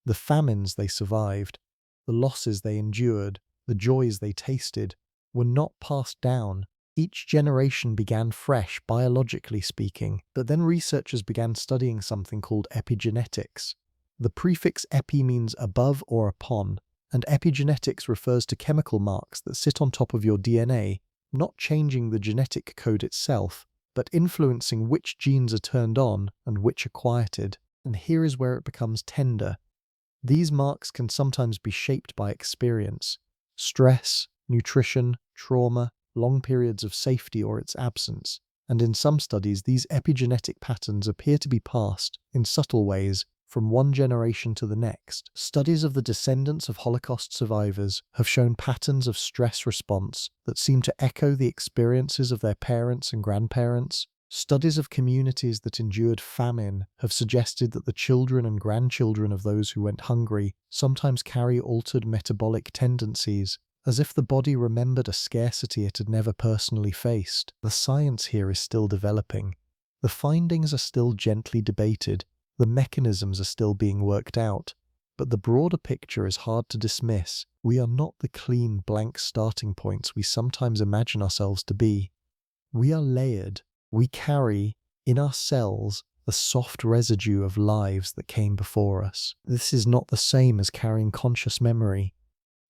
the famines they survived, the losses they endured, the joys they tasted, were not passed down. Each generation began fresh, biologically speaking. But then researchers began studying something called epigenetics. The prefix epi means above or upon, and epigenetics refers to chemical marks that sit on top of your DNA, not changing the genetic code itself, but influencing which genes are turned on and which are quieted. And here is where it becomes tender. These marks can sometimes be shaped by experience, stress, nutrition, trauma, long periods of safety or its absence. And in some studies, these epigenetic patterns appear to be passed, in subtle ways, from one generation to the next. Studies of the descendants of Holocaust survivors have shown patterns of stress response that seem to echo the experiences of their parents and grandparents. Studies of communities that endured famine have suggested that the children and grandchildren of those who went hungry sometimes carry altered metabolic tendencies, as if the body remembered a scarcity it had never personally faced. The science here is still developing. The findings are still gently debated, the mechanisms are still being worked out, but the broader picture is hard to dismiss. We are not the clean, blank starting points we sometimes imagine ourselves to be. We are layered. We carry, in our cells, the soft residue of lives that came before us. This is not the same as carrying conscious memory.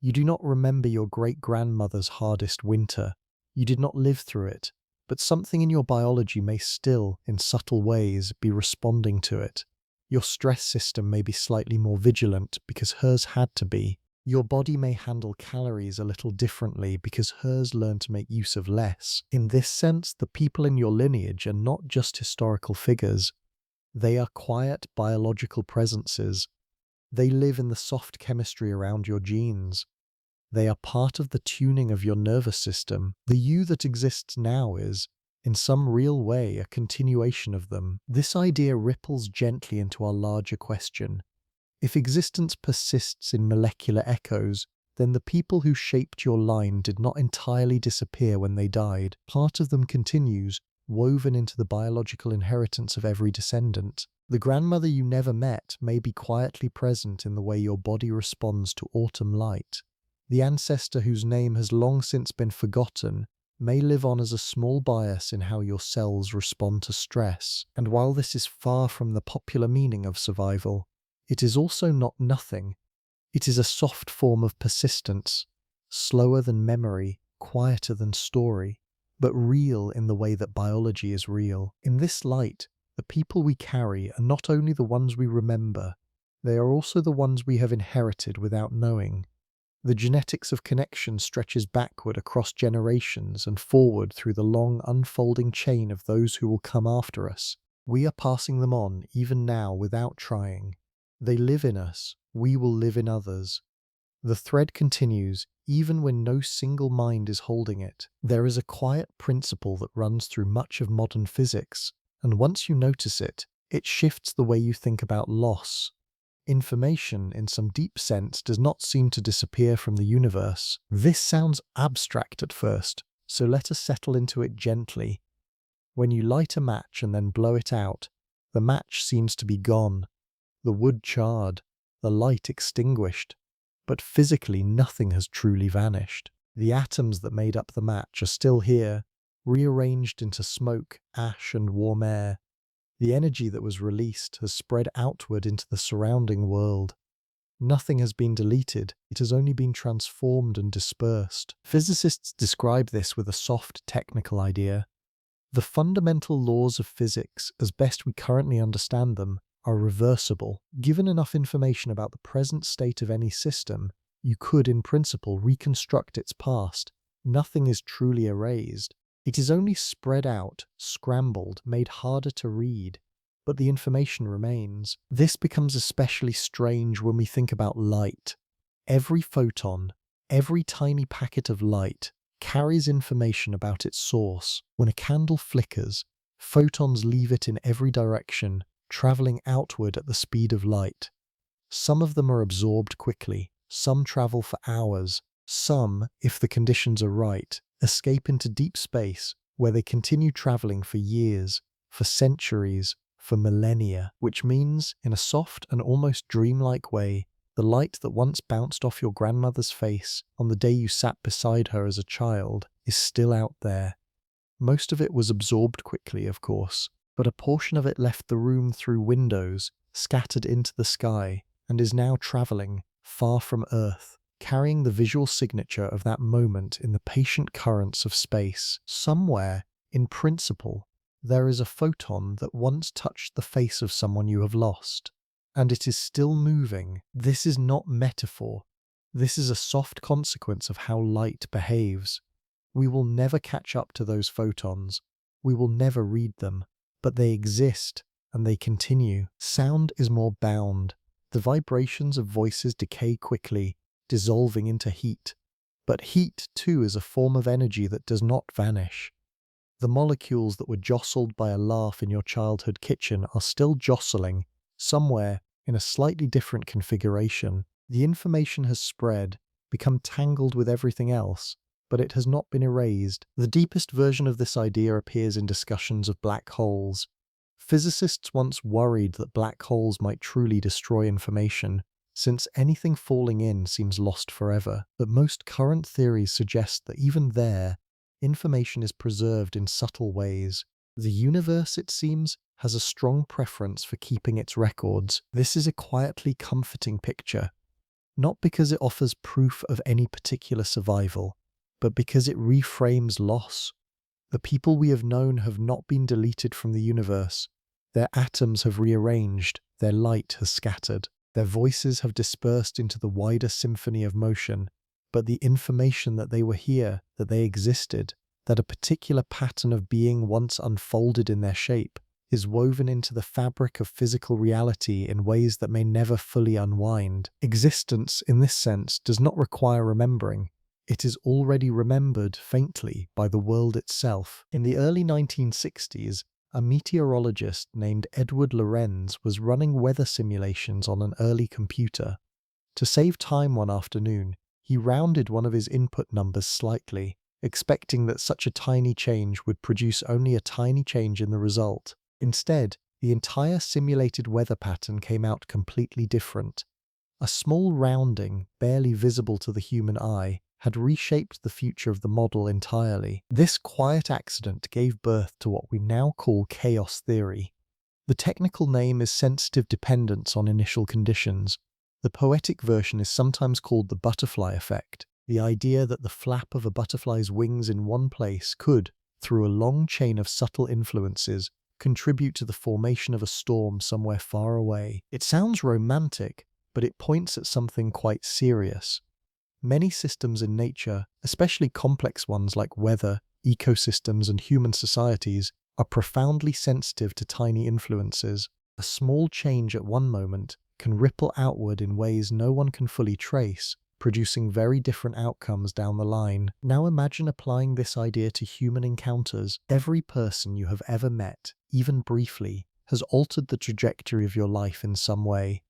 You do not remember your great-grandmother's hardest winter. You did not live through it, but something in your biology may still, in subtle ways, be responding to it. Your stress system may be slightly more vigilant because hers had to be. Your body may handle calories a little differently because hers learned to make use of less. In this sense, the people in your lineage are not just historical figures. They are quiet biological presences. They live in the soft chemistry around your genes. They are part of the tuning of your nervous system. The you that exists now is, in some real way, a continuation of them. This idea ripples gently into our larger question. If existence persists in molecular echoes, then the people who shaped your line did not entirely disappear when they died. Part of them continues, woven into the biological inheritance of every descendant. The grandmother you never met may be quietly present in the way your body responds to autumn light. The ancestor whose name has long since been forgotten may live on as a small bias in how your cells respond to stress. And while this is far from the popular meaning of survival, it is also not nothing. It is a soft form of persistence, slower than memory, quieter than story, but real in the way that biology is real. In this light, the people we carry are not only the ones we remember, they are also the ones we have inherited without knowing. The genetics of connection stretches backward across generations and forward through the long unfolding chain of those who will come after us. We are passing them on even now without trying. They live in us, we will live in others. The thread continues, even when no single mind is holding it. There is a quiet principle that runs through much of modern physics, and once you notice it, it shifts the way you think about loss. Information, in some deep sense, does not seem to disappear from the universe. This sounds abstract at first, so let us settle into it gently. When you light a match and then blow it out, the match seems to be gone. The wood charred, the light extinguished, but physically nothing has truly vanished. The atoms that made up the match are still here, rearranged into smoke, ash, and warm air. The energy that was released has spread outward into the surrounding world. Nothing has been deleted, it has only been transformed and dispersed. Physicists describe this with a soft technical idea. The fundamental laws of physics, as best we currently understand them, are reversible. Given enough information about the present state of any system, you could, in principle, reconstruct its past. Nothing is truly erased. It is only spread out, scrambled, made harder to read. But the information remains. This becomes especially strange when we think about light. Every photon, every tiny packet of light, carries information about its source. When a candle flickers, photons leave it in every direction, traveling outward at the speed of light. Some of them are absorbed quickly, some travel for hours, some, if the conditions are right, escape into deep space, where they continue traveling for years, for centuries, for millennia, which means, in a soft and almost dreamlike way, the light that once bounced off your grandmother's face on the day you sat beside her as a child is still out there. Most of it was absorbed quickly, of course, but a portion of it left the room through windows, scattered into the sky, and is now traveling, far from Earth, carrying the visual signature of that moment in the patient currents of space. Somewhere, in principle, there is a photon that once touched the face of someone you have lost, and it is still moving. This is not metaphor. This is a soft consequence of how light behaves. We will never catch up to those photons. We will never read them. But they exist, and they continue. Sound is more bound. The vibrations of voices decay quickly, dissolving into heat. But heat, too, is a form of energy that does not vanish. The molecules that were jostled by a laugh in your childhood kitchen are still jostling, somewhere in a slightly different configuration. The information has spread, become tangled with everything else, but it has not been erased. The deepest version of this idea appears in discussions of black holes. Physicists once worried that black holes might truly destroy information, since anything falling in seems lost forever. But most current theories suggest that even there, information is preserved in subtle ways. The universe, it seems, has a strong preference for keeping its records. This is a quietly comforting picture, not because it offers proof of any particular survival, but because it reframes loss. The people we have known have not been deleted from the universe. Their atoms have rearranged, their light has scattered, their voices have dispersed into the wider symphony of motion, but the information that they were here, that they existed, that a particular pattern of being once unfolded in their shape, is woven into the fabric of physical reality in ways that may never fully unwind. Existence, in this sense, does not require remembering. It is already remembered faintly by the world itself. In the early 1960s, a meteorologist named Edward Lorenz was running weather simulations on an early computer. To save time one afternoon, he rounded one of his input numbers slightly, expecting that such a tiny change would produce only a tiny change in the result. Instead, the entire simulated weather pattern came out completely different. A small rounding, barely visible to the human eye, had reshaped the future of the model entirely. This quiet accident gave birth to what we now call chaos theory. The technical name is sensitive dependence on initial conditions. The poetic version is sometimes called the butterfly effect, the idea that the flap of a butterfly's wings in one place could, through a long chain of subtle influences, contribute to the formation of a storm somewhere far away. It sounds romantic, but it points at something quite serious. Many systems in nature, especially complex ones like weather, ecosystems, and human societies, are profoundly sensitive to tiny influences. A small change at one moment can ripple outward in ways no one can fully trace, producing very different outcomes down the line. Now imagine applying this idea to human encounters. Every person you have ever met, even briefly, has altered the trajectory of your life in some way.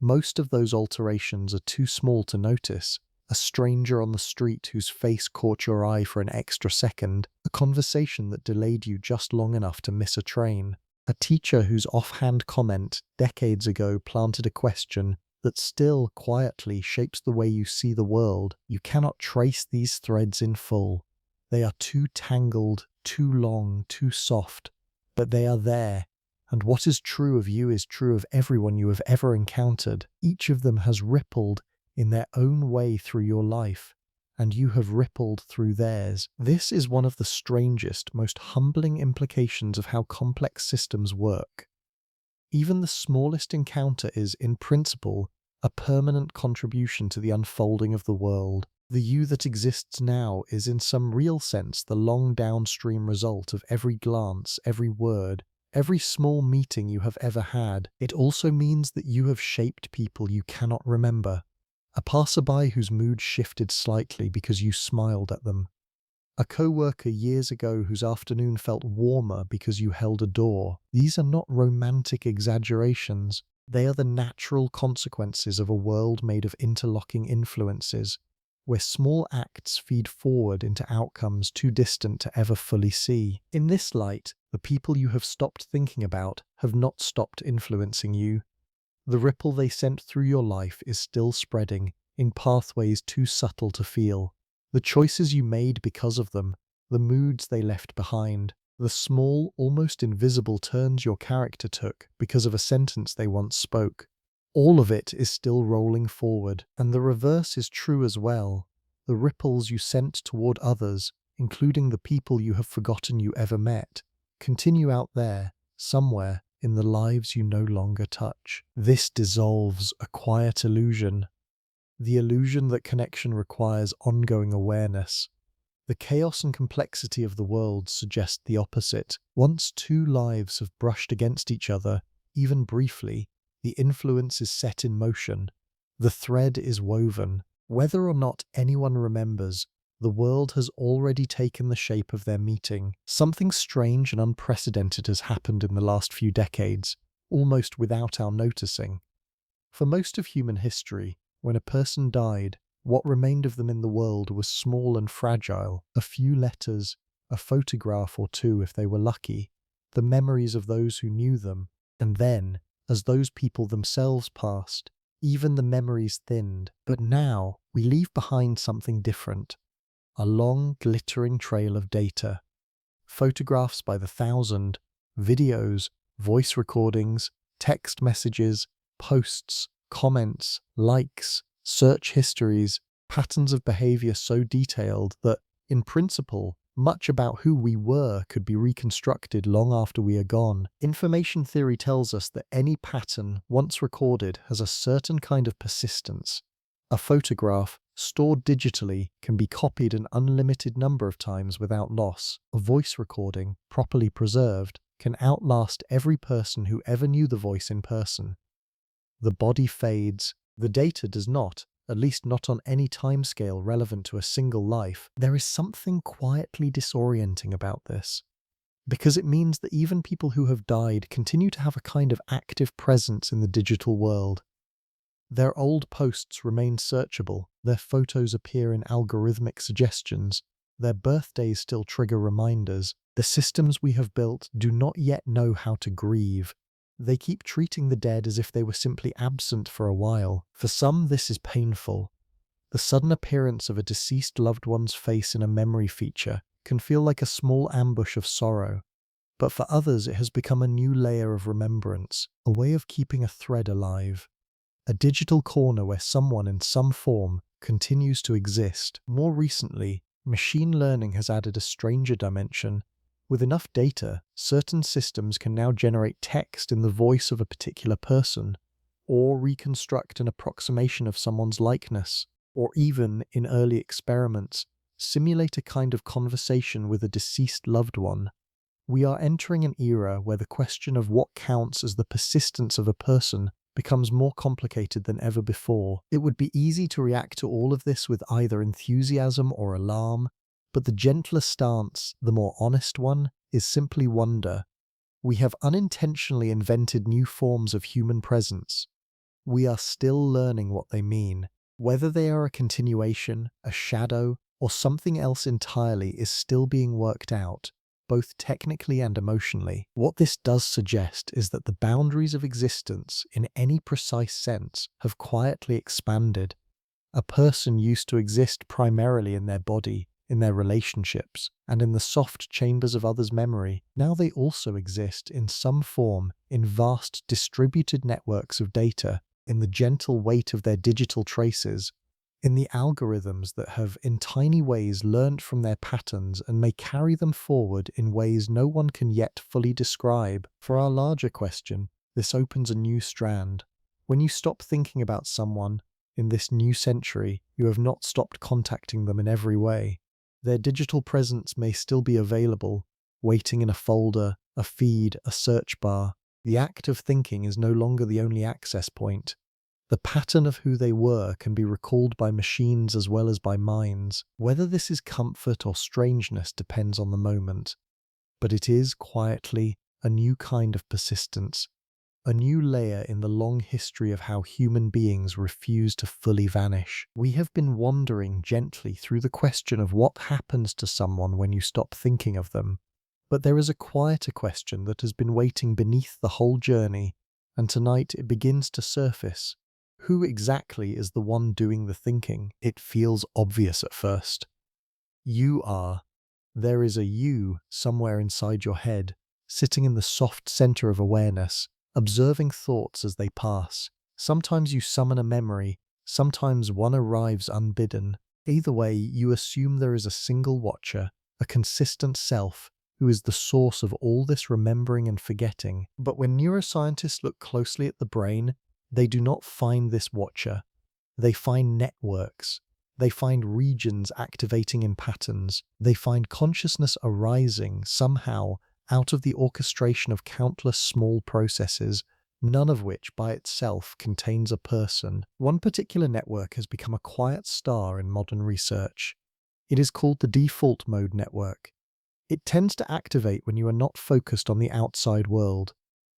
Most of those alterations are too small to notice. A stranger on the street whose face caught your eye for an extra second, a conversation that delayed you just long enough to miss a train, a teacher whose offhand comment decades ago planted a question that still quietly shapes the way you see the world. You cannot trace these threads in full. They are too tangled, too long, too soft, but they are there. And what is true of you is true of everyone you have ever encountered. Each of them has rippled in their own way through your life, and you have rippled through theirs. This is one of the strangest, most humbling implications of how complex systems work. Even the smallest encounter is, in principle, a permanent contribution to the unfolding of the world. The you that exists now is in some real sense the long downstream result of every glance, every word, every small meeting you have ever had. It also means that you have shaped people you cannot remember. A passerby whose mood shifted slightly because you smiled at them. A co-worker years ago whose afternoon felt warmer because you held a door. These are not romantic exaggerations. They are the natural consequences of a world made of interlocking influences, where small acts feed forward into outcomes too distant to ever fully see. In this light, the people you have stopped thinking about have not stopped influencing you. The ripple they sent through your life is still spreading, in pathways too subtle to feel. The choices you made because of them, the moods they left behind, the small, almost invisible turns your character took because of a sentence they once spoke. All of it is still rolling forward, and the reverse is true as well. The ripples you sent toward others, including the people you have forgotten you ever met, continue out there, somewhere, in the lives you no longer touch. This dissolves a quiet illusion. The illusion that connection requires ongoing awareness. The chaos and complexity of the world suggest the opposite. Once two lives have brushed against each other, even briefly, the influence is set in motion. The thread is woven. Whether or not anyone remembers, the world has already taken the shape of their meeting. Something strange and unprecedented has happened in the last few decades, almost without our noticing. For most of human history, when a person died, what remained of them in the world was small and fragile. A few letters, a photograph or two if they were lucky. the memories of those who knew them, and then, as those people themselves passed, even the memories thinned. But now we leave behind something different, a long, glittering trail of data. Photographs by the thousand, videos, voice recordings, text messages, posts, comments, likes, search histories, patterns of behavior so detailed that, in principle, much about who we were could be reconstructed long after we are gone. Information theory tells us that any pattern, once recorded, has a certain kind of persistence. A photograph, stored digitally, can be copied an unlimited number of times without loss. A voice recording, properly preserved, can outlast every person who ever knew the voice in person. The body fades, the data does not, at least not on any timescale relevant to a single life. There is something quietly disorienting about this, because it means that even people who have died continue to have a kind of active presence in the digital world. Their old posts remain searchable, their photos appear in algorithmic suggestions, their birthdays still trigger reminders. The systems we have built do not yet know how to grieve. They keep treating the dead as if they were simply absent for a while. For some, this is painful. The sudden appearance of a deceased loved one's face in a memory feature can feel like a small ambush of sorrow. But for others, it has become a new layer of remembrance, a way of keeping a thread alive. A digital corner where someone in some form continues to exist. More recently, machine learning has added a stranger dimension. With enough data, certain systems can now generate text in the voice of a particular person, or reconstruct an approximation of someone's likeness, or even, in early experiments, simulate a kind of conversation with a deceased loved one. We are entering an era where the question of what counts as the persistence of a person becomes more complicated than ever before. It would be easy to react to all of this with either enthusiasm or alarm, but the gentler stance, the more honest one, is simply wonder. We have unintentionally invented new forms of human presence. We are still learning what they mean. Whether they are a continuation, a shadow, or something else entirely is still being worked out, both technically and emotionally. What this does suggest is that the boundaries of existence, in any precise sense, have quietly expanded. A person used to exist primarily in their body, in their relationships, and in the soft chambers of others' memory. Now they also exist in some form in vast distributed networks of data, in the gentle weight of their digital traces, in the algorithms that have in tiny ways learnt from their patterns and may carry them forward in ways no one can yet fully describe. For our larger question, this opens a new strand. When you stop thinking about someone in this new century, you have not stopped contacting them in every way. Their digital presence may still be available, waiting in a folder, a feed, a search bar. The act of thinking is no longer the only access point. The pattern of who they were can be recalled by machines as well as by minds. Whether this is comfort or strangeness depends on the moment. But it is, quietly, a new kind of persistence, a new layer in the long history of how human beings refuse to fully vanish. We have been wandering gently through the question of what happens to someone when you stop thinking of them. But there is a quieter question that has been waiting beneath the whole journey, and tonight it begins to surface. Who exactly is the one doing the thinking? It feels obvious at first. You are. There is a you somewhere inside your head, sitting in the soft center of awareness, observing thoughts as they pass. Sometimes you summon a memory, sometimes one arrives unbidden. Either way, you assume there is a single watcher, a consistent self, who is the source of all this remembering and forgetting. But when neuroscientists look closely at the brain, they do not find this watcher. They find networks. They find regions activating in patterns. They find consciousness arising somehow out of the orchestration of countless small processes, none of which by itself contains a person. One particular network has become a quiet star in modern research. It is called the default mode network. It tends to activate when you are not focused on the outside world,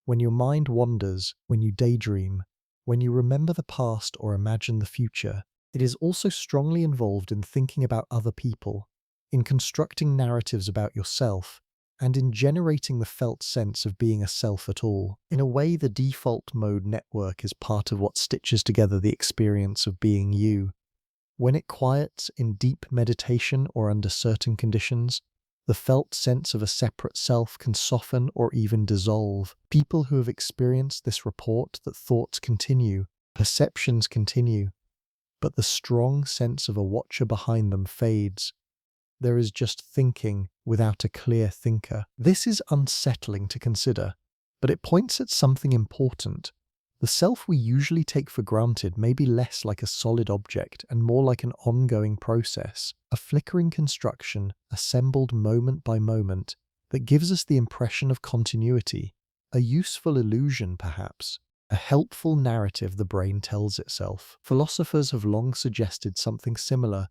when your mind wanders, when you daydream, when you remember the past or imagine the future. It is also strongly involved in thinking about other people, in constructing narratives about yourself, and in generating the felt sense of being a self at all. In a way, the default mode network is part of what stitches together the experience of being you. When it quiets in deep meditation or under certain conditions, the felt sense of a separate self can soften or even dissolve. People who have experienced this report that thoughts continue, perceptions continue, but the strong sense of a watcher behind them fades. There is just thinking without a clear thinker. This is unsettling to consider, but it points at something important. The self we usually take for granted may be less like a solid object and more like an ongoing process, a flickering construction assembled moment by moment that gives us the impression of continuity, a useful illusion perhaps, a helpful narrative the brain tells itself. Philosophers have long suggested something similar.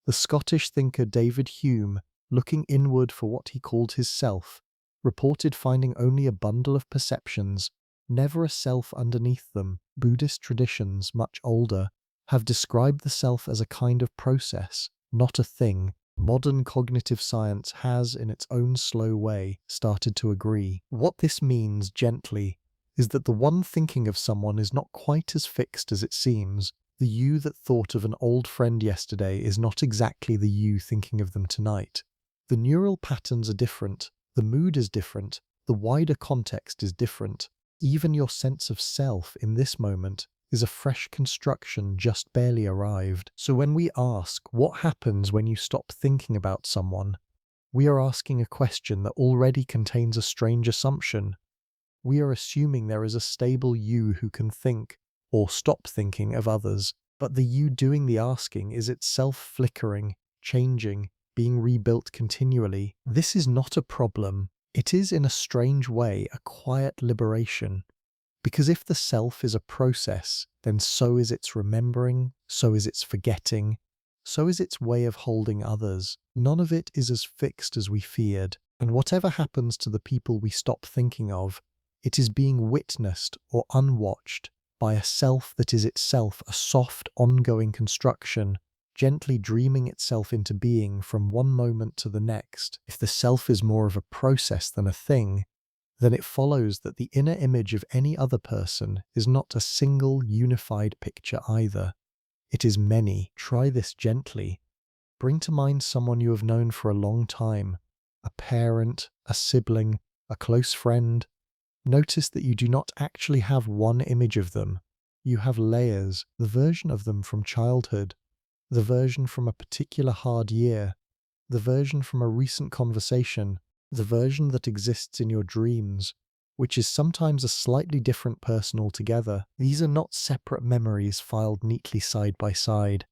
The Scottish thinker David Hume, looking inward for what he called his self, reported finding only a bundle of perceptions, never a self underneath them. Buddhist traditions, much older, have described the self as a kind of process, not a thing. Modern cognitive science has, in its own slow way, started to agree. What this means, gently, is that the one thinking of someone is not quite as fixed as it seems. The you that thought of an old friend yesterday is not exactly the you thinking of them tonight. The neural patterns are different, the mood is different, the wider context is different. Even your sense of self in this moment is a fresh construction just barely arrived. So when we ask, what happens when you stop thinking about someone, we are asking a question that already contains a strange assumption. We are assuming there is a stable you who can think, or stop thinking of others, but the you doing the asking is itself flickering, changing, being rebuilt continually. This is not a problem. It is, in a strange way, a quiet liberation. Because if the self is a process, then so is its remembering, so is its forgetting, so is its way of holding others. None of it is as fixed as we feared, and whatever happens to the people we stop thinking of, it is being witnessed or unwatched by a self that is itself a soft, ongoing construction, gently dreaming itself into being from one moment to the next. If the self is more of a process than a thing, then it follows that the inner image of any other person is not a single, unified picture either. It is many. Try this gently. Bring to mind someone you have known for a long time, a parent, a sibling, a close friend. Notice that you do not actually have one image of them. You have layers, the version of them from childhood, the version from a particular hard year, the version from a recent conversation, the version that exists in your dreams, which is sometimes a slightly different person altogether. These are not separate memories filed neatly side by side.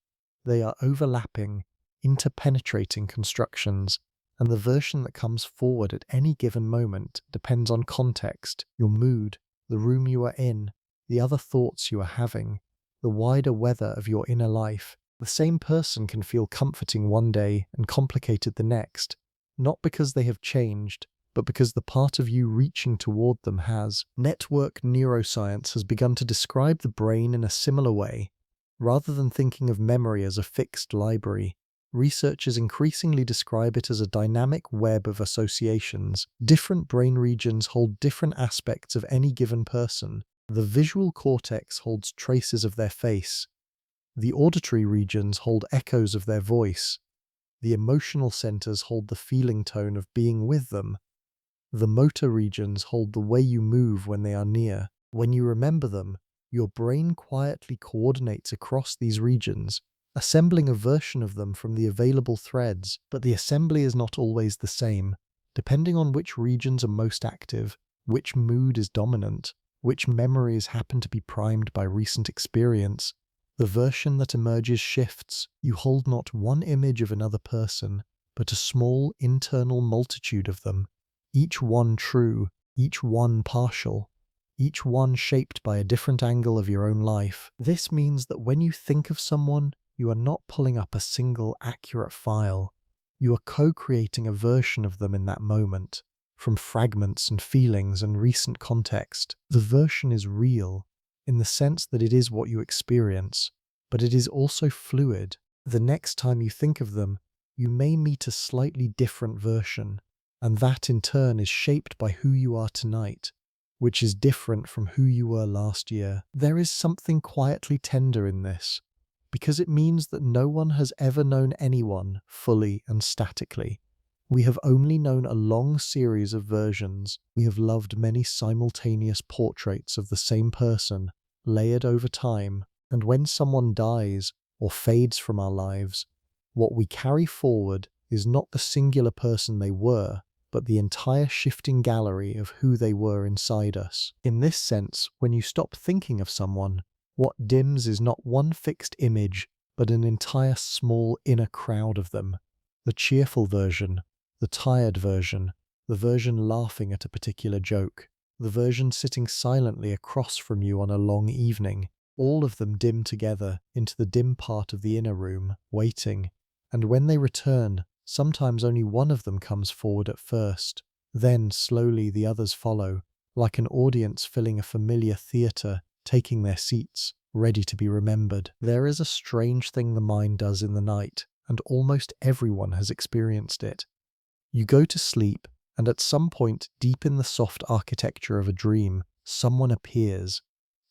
They are overlapping, interpenetrating constructions, and the version that comes forward at any given moment depends on context, your mood, the room you are in, the other thoughts you are having, the wider weather of your inner life. The same person can feel comforting one day and complicated the next, not because they have changed, but because the part of you reaching toward them has. Network neuroscience has begun to describe the brain in a similar way. Rather than thinking of memory as a fixed library, researchers increasingly describe it as a dynamic web of associations. Different brain regions hold different aspects of any given person. The visual cortex holds traces of their face. The auditory regions hold echoes of their voice. The emotional centers hold the feeling tone of being with them. The motor regions hold the way you move when they are near. When you remember them, your brain quietly coordinates across these regions, assembling a version of them from the available threads, but the assembly is not always the same, depending on which regions are most active, which mood is dominant, which memories happen to be primed by recent experience. The version that emerges shifts. You hold not one image of another person, but a small internal multitude of them, each one true, each one partial, each one shaped by a different angle of your own life. This means that when you think of someone, you are not pulling up a single accurate file. You are co-creating a version of them in that moment, from fragments and feelings and recent context. The version is real, in the sense that it is what you experience, but it is also fluid. The next time you think of them, you may meet a slightly different version, and that in turn is shaped by who you are tonight, which is different from who you were last year. There is something quietly tender in this, because it means that no one has ever known anyone fully and statically. We have only known a long series of versions. We have loved many simultaneous portraits of the same person, layered over time, and when someone dies or fades from our lives, what we carry forward is not the singular person they were, but the entire shifting gallery of who they were inside us. In this sense, when you stop thinking of someone, what dims is not one fixed image, but an entire small inner crowd of them. The cheerful version, the tired version, the version laughing at a particular joke, the version sitting silently across from you on a long evening. All of them dim together into the dim part of the inner room, waiting. And when they return, sometimes only one of them comes forward at first. Then, slowly, the others follow, like an audience filling a familiar theatre, taking their seats, ready to be remembered. There is a strange thing the mind does in the night, and almost everyone has experienced it. You go to sleep, and at some point, deep in the soft architecture of a dream, someone appears.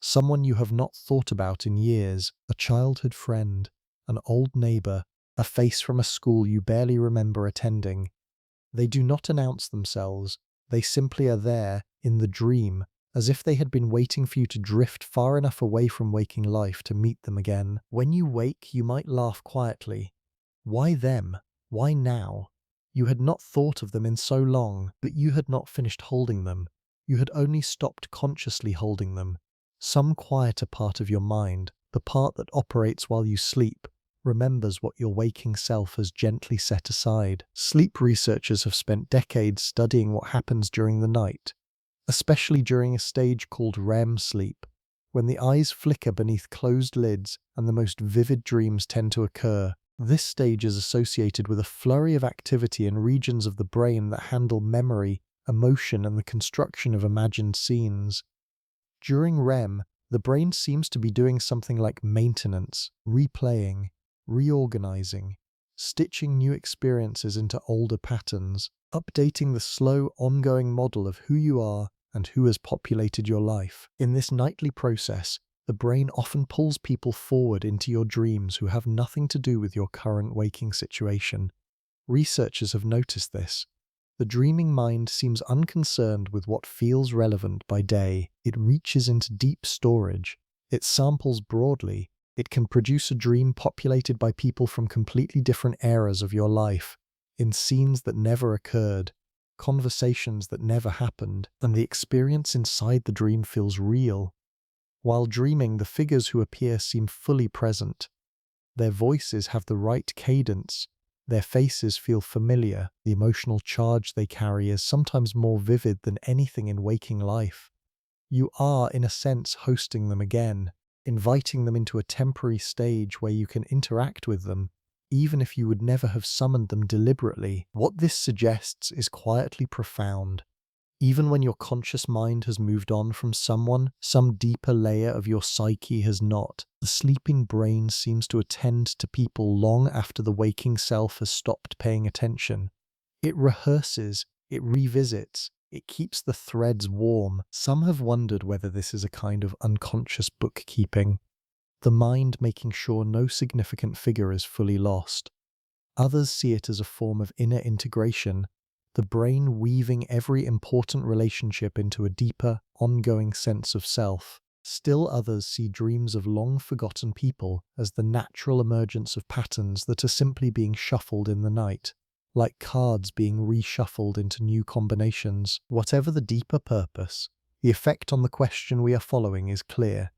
Someone you have not thought about in years, a childhood friend, an old neighbor, a face from a school you barely remember attending. They do not announce themselves, they simply are there, in the dream, as if they had been waiting for you to drift far enough away from waking life to meet them again. When you wake, you might laugh quietly. Why them? Why now? You had not thought of them in so long, but you had not finished holding them. You had only stopped consciously holding them. Some quieter part of your mind, the part that operates while you sleep, remembers what your waking self has gently set aside. Sleep researchers have spent decades studying what happens during the night, especially during a stage called REM sleep, when the eyes flicker beneath closed lids and the most vivid dreams tend to occur. This stage is associated with a flurry of activity in regions of the brain that handle memory, emotion, and the construction of imagined scenes. During REM, the brain seems to be doing something like maintenance, replaying, reorganizing, stitching new experiences into older patterns, updating the slow, ongoing model of who you are and who has populated your life. In this nightly process, the brain often pulls people forward into your dreams who have nothing to do with your current waking situation. Researchers have noticed this. The dreaming mind seems unconcerned with what feels relevant by day. It reaches into deep storage. It samples broadly. It can produce a dream populated by people from completely different eras of your life, in scenes that never occurred, conversations that never happened, and the experience inside the dream feels real. While dreaming, the figures who appear seem fully present. Their voices have the right cadence. Their faces feel familiar. The emotional charge they carry is sometimes more vivid than anything in waking life. You are, in a sense, hosting them again, inviting them into a temporary stage where you can interact with them, even if you would never have summoned them deliberately. What this suggests is quietly profound. Even when your conscious mind has moved on from someone, some deeper layer of your psyche has not. The sleeping brain seems to attend to people long after the waking self has stopped paying attention. It rehearses, it revisits, it keeps the threads warm. Some have wondered whether this is a kind of unconscious bookkeeping, the mind making sure no significant figure is fully lost. Others see it as a form of inner integration, the brain weaving every important relationship into a deeper, ongoing sense of self. Still others see dreams of long-forgotten people as the natural emergence of patterns that are simply being shuffled in the night, like cards being reshuffled into new combinations. Whatever the deeper purpose, the effect on the question we are following is clear.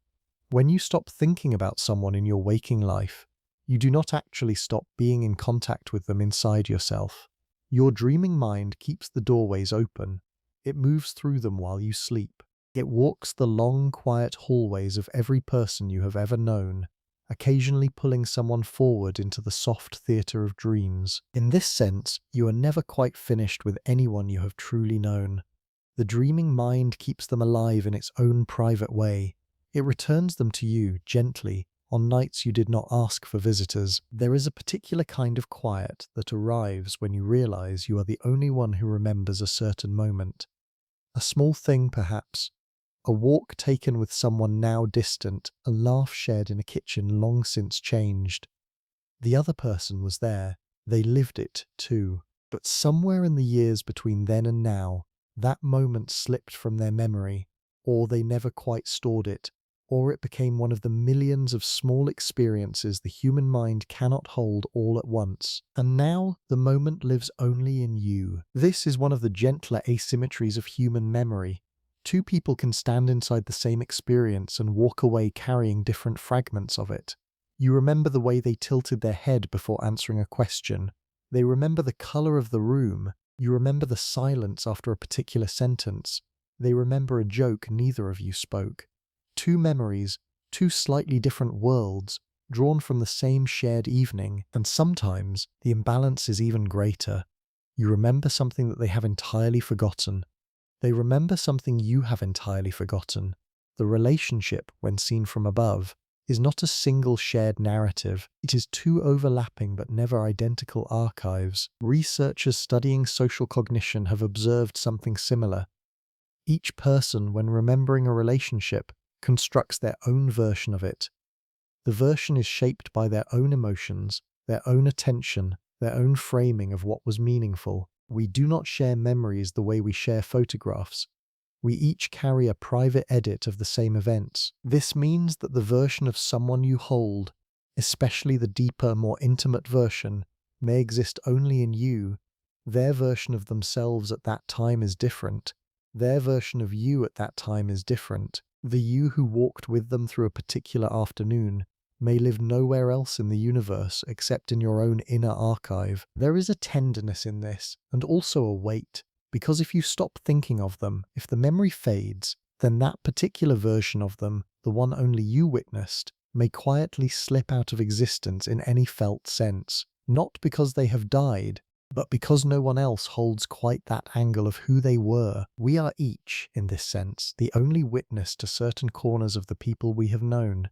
When you stop thinking about someone in your waking life, you do not actually stop being in contact with them inside yourself. Your dreaming mind keeps the doorways open. It moves through them while you sleep. It walks the long, quiet hallways of every person you have ever known, occasionally pulling someone forward into the soft theatre of dreams. In this sense, you are never quite finished with anyone you have truly known. The dreaming mind keeps them alive in its own private way. It returns them to you, gently, on nights you did not ask for visitors. There is a particular kind of quiet that arrives when you realize you are the only one who remembers a certain moment. A small thing, perhaps. A walk taken with someone now distant, a laugh shared in a kitchen long since changed. The other person was there. They lived it, too. But somewhere in the years between then and now, that moment slipped from their memory, or they never quite stored it, or it became one of the millions of small experiences the human mind cannot hold all at once. And now, the moment lives only in you. This is one of the gentler asymmetries of human memory. Two people can stand inside the same experience and walk away carrying different fragments of it. You remember the way they tilted their head before answering a question. They remember the color of the room. You remember the silence after a particular sentence. They remember a joke neither of you spoke. Two memories, two slightly different worlds, drawn from the same shared evening, and sometimes the imbalance is even greater. You remember something that they have entirely forgotten. They remember something you have entirely forgotten. The relationship, when seen from above, is not a single shared narrative. It is two overlapping but never identical archives. Researchers studying social cognition have observed something similar. Each person, when remembering a relationship, constructs their own version of it. The version is shaped by their own emotions, their own attention, their own framing of what was meaningful. We do not share memories the way we share photographs. We each carry a private edit of the same events. This means that the version of someone you hold, especially the deeper, more intimate version, may exist only in you. Their version of themselves at that time is different. Their version of you at that time is different. The you who walked with them through a particular afternoon may live nowhere else in the universe except in your own inner archive. There is a tenderness in this, and also a weight. Because if you stop thinking of them, if the memory fades, then that particular version of them, the one only you witnessed, may quietly slip out of existence in any felt sense. Not because they have died, but because no one else holds quite that angle of who they were. We are each, in this sense, the only witness to certain corners of the people we have known.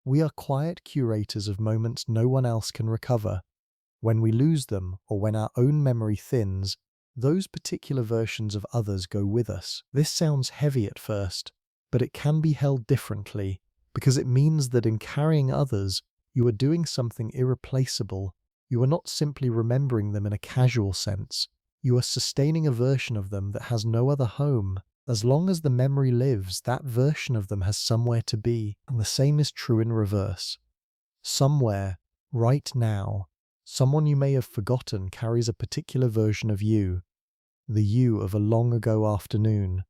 We are quiet curators of moments no one else can recover. When we lose them, or when our own memory thins, those particular versions of others go with us. This sounds heavy at first, but it can be held differently, because it means that in carrying others, you are doing something irreplaceable. You are not simply remembering them in a casual sense. You are sustaining a version of them that has no other home. As long as the memory lives, that version of them has somewhere to be, and the same is true in reverse. Somewhere, right now, someone you may have forgotten carries a particular version of you. The you of a long ago afternoon.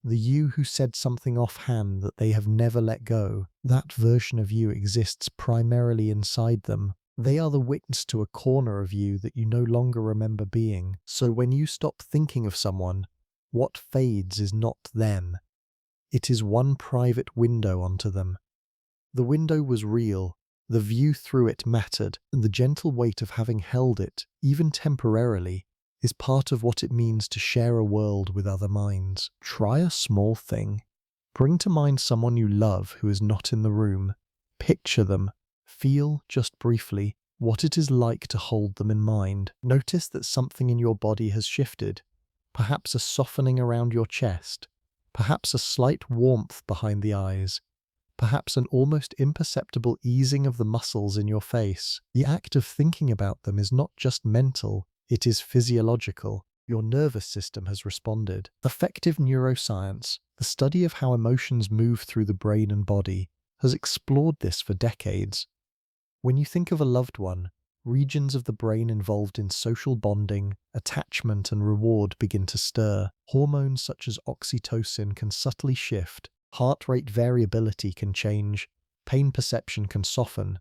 The you who said something offhand that they have never let go. That version of you exists primarily inside them. They are the witness to a corner of you that you no longer remember being. So when you stop thinking of someone, what fades is not them. It is one private window onto them. The window was real. The view through it mattered, and the gentle weight of having held it, even temporarily, is part of what it means to share a world with other minds. Try a small thing. Bring to mind someone you love who is not in the room. Picture them. Feel, just briefly, what it is like to hold them in mind. Notice that something in your body has shifted. Perhaps a softening around your chest. Perhaps a slight warmth behind the eyes. Perhaps an almost imperceptible easing of the muscles in your face. The act of thinking about them is not just mental, it is physiological. Your nervous system has responded. Affective neuroscience, the study of how emotions move through the brain and body, has explored this for decades. When you think of a loved one, regions of the brain involved in social bonding, attachment, and reward begin to stir. Hormones such as oxytocin can subtly shift. Heart rate variability can change. Pain perception can soften.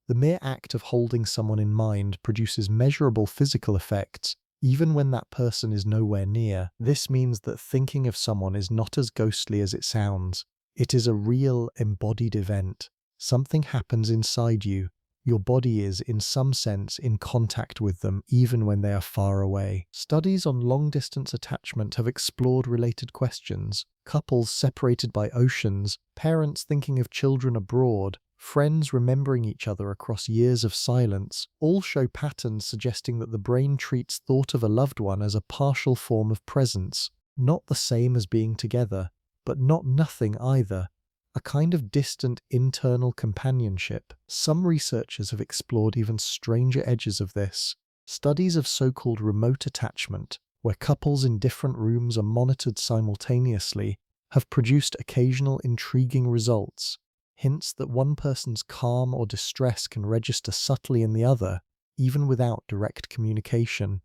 The mere act of holding someone in mind produces measurable physical effects, even when that person is nowhere near. This means that thinking of someone is not as ghostly as it sounds. It is a real, embodied event. Something happens inside you. Your body is, in some sense, in contact with them even when they are far away. Studies on long-distance attachment have explored related questions. Couples separated by oceans, parents thinking of children abroad, friends remembering each other across years of silence, all show patterns suggesting that the brain treats thought of a loved one as a partial form of presence, not the same as being together, but not nothing either, a kind of distant internal companionship. Some researchers have explored even stranger edges of this. Studies of so-called remote attachment, where couples in different rooms are monitored simultaneously, have produced occasional intriguing results. Hints that one person's calm or distress can register subtly in the other, even without direct communication.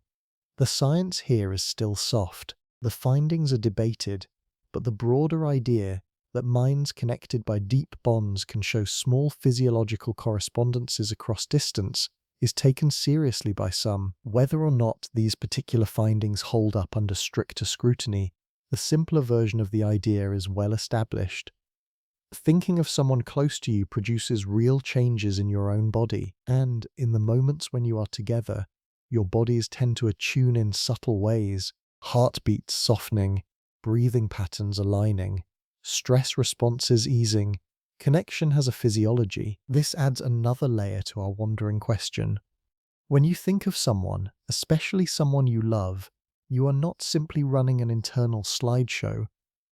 The science here is still soft. The findings are debated, but the broader idea that minds connected by deep bonds can show small physiological correspondences across distance is taken seriously by some. Whether or not these particular findings hold up under stricter scrutiny, the simpler version of the idea is well established. Thinking of someone close to you produces real changes in your own body, and in the moments when you are together, your bodies tend to attune in subtle ways, heartbeats softening, breathing patterns aligning, stress responses easing. Connection has a physiology. This adds another layer to our wandering question. When you think of someone, especially someone you love, you are not simply running an internal slideshow.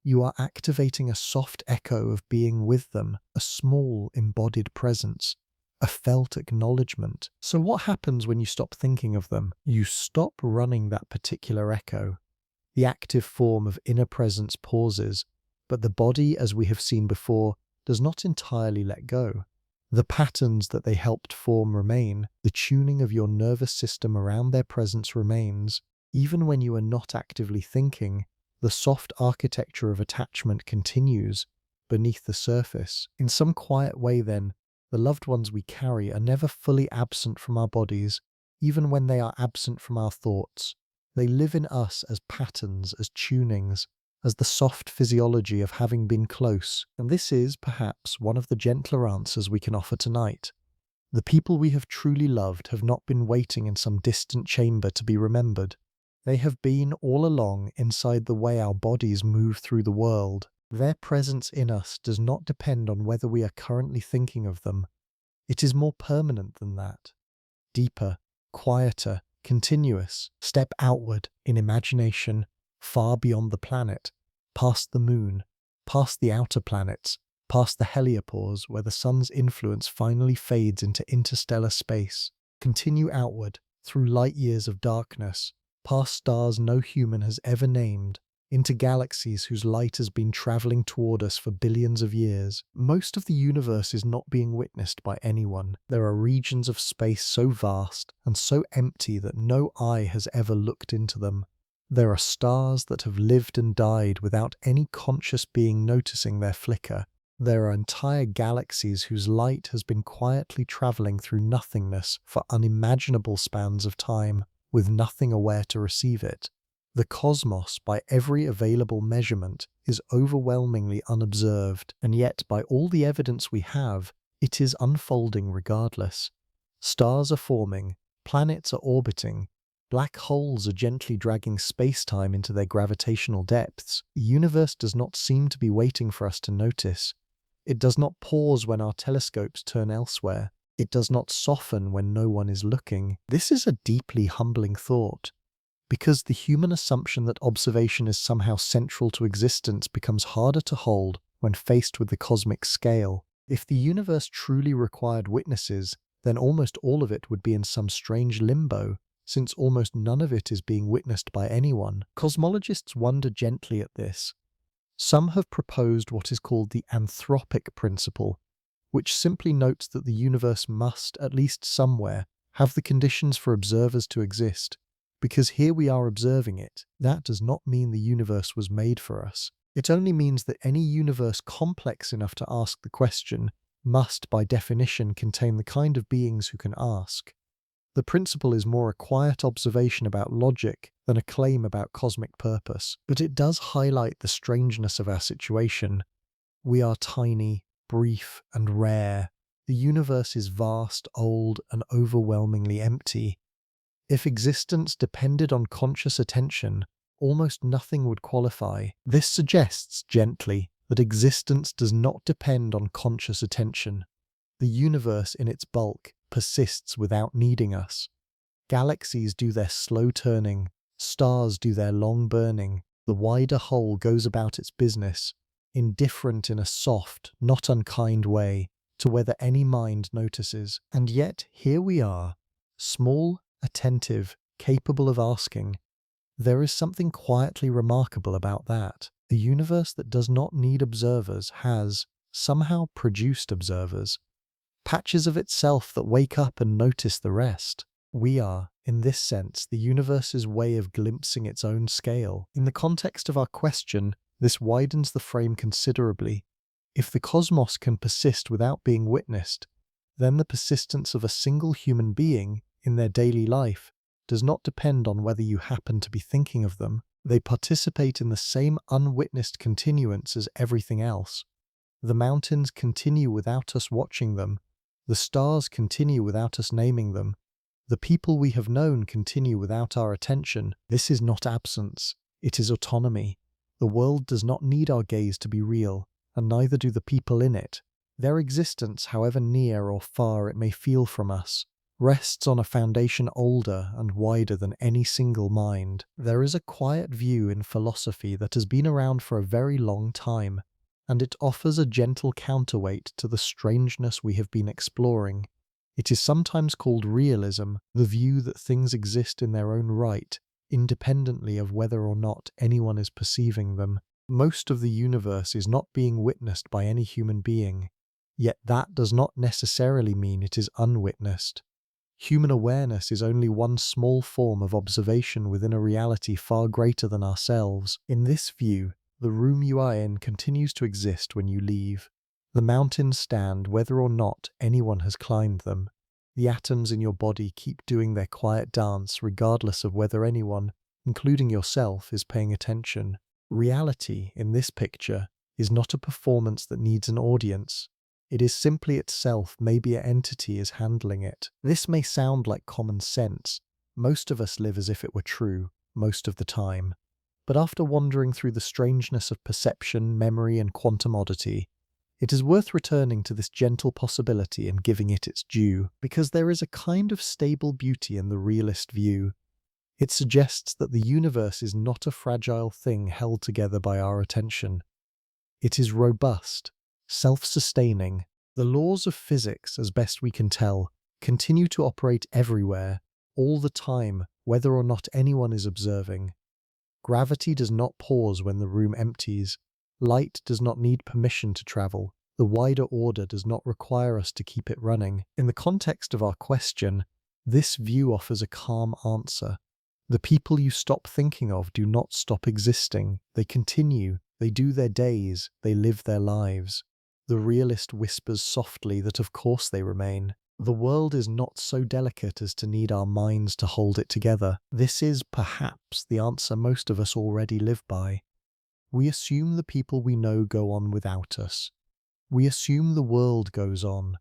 You are activating a soft echo of being with them, a small embodied presence, a felt acknowledgement. So what happens when you stop thinking of them? You stop running that particular echo. The active form of inner presence pauses, but the body, as we have seen before, does not entirely let go. The patterns that they helped form remain. The tuning of your nervous system around their presence remains. Even when you are not actively thinking, the soft architecture of attachment continues beneath the surface. In some quiet way, then, the loved ones we carry are never fully absent from our bodies, even when they are absent from our thoughts. They live in us as patterns, as tunings, as the soft physiology of having been close. And this is, perhaps, one of the gentler answers we can offer tonight. The people we have truly loved have not been waiting in some distant chamber to be remembered. They have been all along inside the way our bodies move through the world. Their presence in us does not depend on whether we are currently thinking of them. It is more permanent than that. Deeper, quieter, continuous. Step outward in imagination, far beyond the planet, past the moon, past the outer planets, past the heliopause where the sun's influence finally fades into interstellar space. Continue outward, through light years of darkness, past stars no human has ever named, into galaxies whose light has been traveling toward us for billions of years. Most of the universe is not being witnessed by anyone. There are regions of space so vast and so empty that no eye has ever looked into them. There are stars that have lived and died without any conscious being noticing their flicker. There are entire galaxies whose light has been quietly traveling through nothingness for unimaginable spans of time, with nothing aware to receive it. The cosmos, by every available measurement, is overwhelmingly unobserved, and yet by all the evidence we have, it is unfolding regardless. Stars are forming, planets are orbiting, black holes are gently dragging space-time into their gravitational depths. The universe does not seem to be waiting for us to notice. It does not pause when our telescopes turn elsewhere. It does not soften when no one is looking. This is a deeply humbling thought, because the human assumption that observation is somehow central to existence becomes harder to hold when faced with the cosmic scale. If the universe truly required witnesses, then almost all of it would be in some strange limbo, since almost none of it is being witnessed by anyone. Cosmologists wonder gently at this. Some have proposed what is called the anthropic principle, which simply notes that the universe must, at least somewhere, have the conditions for observers to exist, because here we are observing it. That does not mean the universe was made for us. It only means that any universe complex enough to ask the question must, by definition, contain the kind of beings who can ask. The principle is more a quiet observation about logic than a claim about cosmic purpose, but it does highlight the strangeness of our situation. We are tiny, brief, and rare. The universe is vast, old, and overwhelmingly empty. If existence depended on conscious attention, almost nothing would qualify. This suggests, gently, that existence does not depend on conscious attention. The universe in its bulk persists without needing us. Galaxies do their slow turning, stars do their long burning, the wider whole goes about its business, indifferent in a soft, not unkind way, to whether any mind notices. And yet here we are, small, attentive, capable of asking. There is something quietly remarkable about that. A universe that does not need observers has, somehow, produced observers. Patches of itself that wake up and notice the rest. We are, in this sense, the universe's way of glimpsing its own scale. In the context of our question, this widens the frame considerably. If the cosmos can persist without being witnessed, then the persistence of a single human being in their daily life does not depend on whether you happen to be thinking of them. They participate in the same unwitnessed continuance as everything else. The mountains continue without us watching them. The stars continue without us naming them. The people we have known continue without our attention. This is not absence, it is autonomy. The world does not need our gaze to be real, and neither do the people in it. Their existence, however near or far it may feel from us, rests on a foundation older and wider than any single mind. There is a quiet view in philosophy that has been around for a very long time, and it offers a gentle counterweight to the strangeness we have been exploring. It is sometimes called realism, the view that things exist in their own right, independently of whether or not anyone is perceiving them. Most of the universe is not being witnessed by any human being, yet that does not necessarily mean it is unwitnessed. Human awareness is only one small form of observation within a reality far greater than ourselves. In this view, the room you are in continues to exist when you leave. The mountains stand whether or not anyone has climbed them. The atoms in your body keep doing their quiet dance regardless of whether anyone, including yourself, is paying attention. Reality, in this picture, is not a performance that needs an audience. It is simply itself, maybe an entity is handling it. This may sound like common sense. Most of us live as if it were true, most of the time. But after wandering through the strangeness of perception, memory, and quantum oddity, it is worth returning to this gentle possibility and giving it its due, because there is a kind of stable beauty in the realist view. It suggests that the universe is not a fragile thing held together by our attention. It is robust, self-sustaining. The laws of physics, as best we can tell, continue to operate everywhere, all the time, whether or not anyone is observing. Gravity does not pause when the room empties. Light does not need permission to travel. The wider order does not require us to keep it running. In the context of our question, this view offers a calm answer. The people you stop thinking of do not stop existing. They continue. They do their days. They live their lives. The realist whispers softly that of course they remain. The world is not so delicate as to need our minds to hold it together. This is, perhaps, the answer most of us already live by. We assume the people we know go on without us. We assume the world goes on.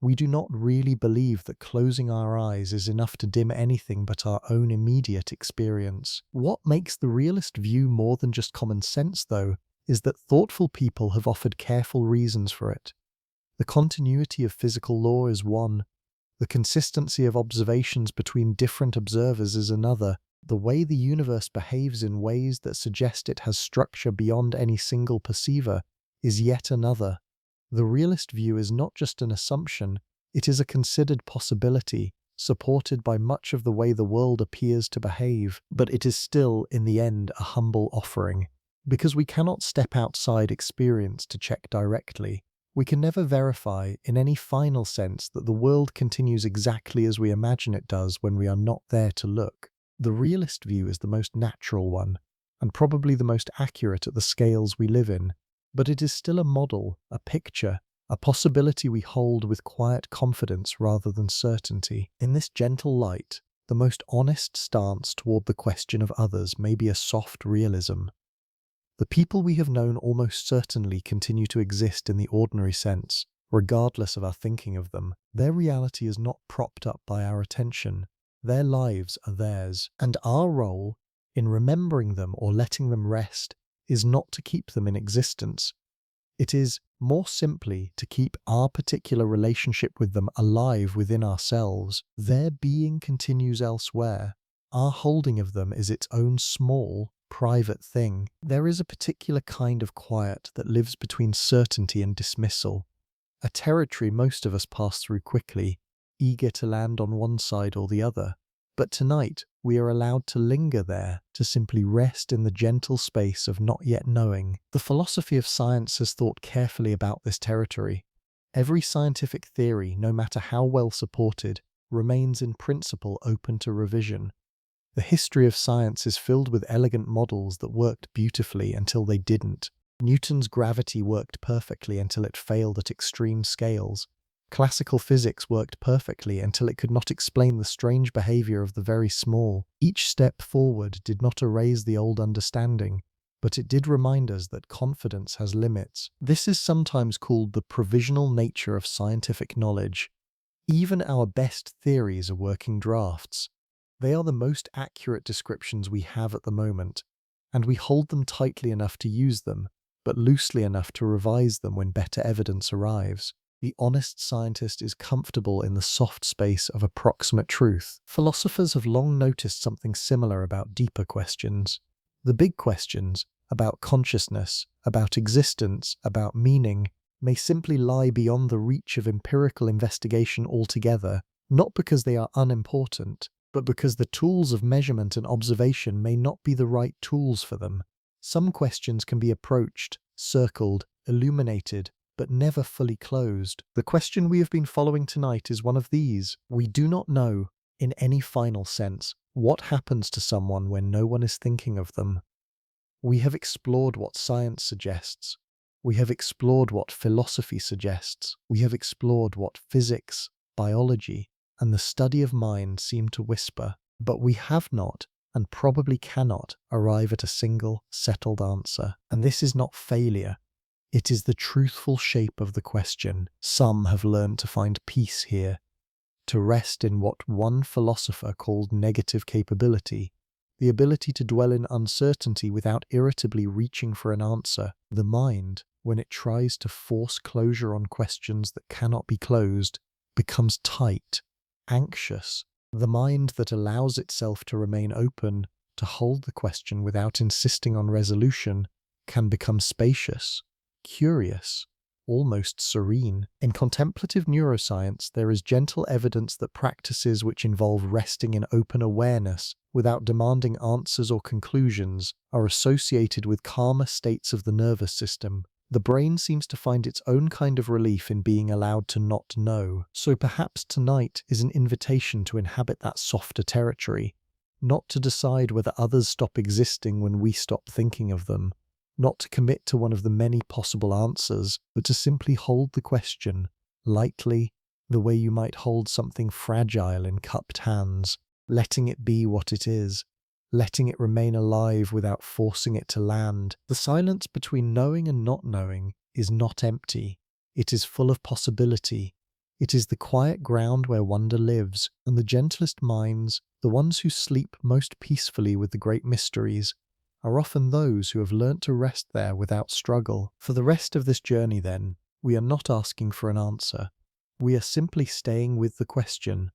We do not really believe that closing our eyes is enough to dim anything but our own immediate experience. What makes the realist view more than just common sense, though, is that thoughtful people have offered careful reasons for it. The continuity of physical law is one. The consistency of observations between different observers is another. The way the universe behaves in ways that suggest it has structure beyond any single perceiver is yet another. The realist view is not just an assumption, it is a considered possibility, supported by much of the way the world appears to behave, but it is still, in the end, a humble offering. Because we cannot step outside experience to check directly, we can never verify, in any final sense, that the world continues exactly as we imagine it does when we are not there to look. The realist view is the most natural one, and probably the most accurate at the scales we live in, but it is still a model, a picture, a possibility we hold with quiet confidence rather than certainty. In this gentle light, the most honest stance toward the question of others may be a soft realism. The people we have known almost certainly continue to exist in the ordinary sense, regardless of our thinking of them. Their reality is not propped up by our attention. Their lives are theirs, and our role, in remembering them or letting them rest, is not to keep them in existence. It is, more simply, to keep our particular relationship with them alive within ourselves. Their being continues elsewhere. Our holding of them is its own small, private thing. There is a particular kind of quiet that lives between certainty and dismissal, a territory most of us pass through quickly, eager to land on one side or the other. But tonight, we are allowed to linger there, to simply rest in the gentle space of not yet knowing. The philosophy of science has thought carefully about this territory. Every scientific theory, no matter how well supported, remains in principle open to revision. The history of science is filled with elegant models that worked beautifully until they didn't. Newton's gravity worked perfectly until it failed at extreme scales. Classical physics worked perfectly until it could not explain the strange behavior of the very small. Each step forward did not erase the old understanding, but it did remind us that confidence has limits. This is sometimes called the provisional nature of scientific knowledge. Even our best theories are working drafts. They are the most accurate descriptions we have at the moment, and we hold them tightly enough to use them, but loosely enough to revise them when better evidence arrives. The honest scientist is comfortable in the soft space of approximate truth. Philosophers have long noticed something similar about deeper questions. The big questions, about consciousness, about existence, about meaning, may simply lie beyond the reach of empirical investigation altogether, not because they are unimportant, but because the tools of measurement and observation may not be the right tools for them. Some questions can be approached, circled, illuminated, but never fully closed. The question we have been following tonight is one of these. We do not know, in any final sense, what happens to someone when no one is thinking of them. We have explored what science suggests. We have explored what philosophy suggests. We have explored what physics, biology, and the study of mind seem to whisper. But we have not, and probably cannot, arrive at a single, settled answer. And this is not failure. It is the truthful shape of the question. Some have learned to find peace here, to rest in what one philosopher called negative capability, the ability to dwell in uncertainty without irritably reaching for an answer. The mind, when it tries to force closure on questions that cannot be closed, becomes tight, anxious. The mind that allows itself to remain open, to hold the question without insisting on resolution, can become spacious, curious, almost serene. In contemplative neuroscience, there is gentle evidence that practices which involve resting in open awareness without demanding answers or conclusions are associated with calmer states of the nervous system. The brain seems to find its own kind of relief in being allowed to not know. So perhaps tonight is an invitation to inhabit that softer territory, not to decide whether others stop existing when we stop thinking of them, not to commit to one of the many possible answers, but to simply hold the question, lightly, the way you might hold something fragile in cupped hands, letting it be what it is, letting it remain alive without forcing it to land. The silence between knowing and not knowing is not empty. It is full of possibility. It is the quiet ground where wonder lives, and the gentlest minds, the ones who sleep most peacefully with the great mysteries, are often those who have learnt to rest there without struggle. For the rest of this journey, then, we are not asking for an answer. We are simply staying with the question,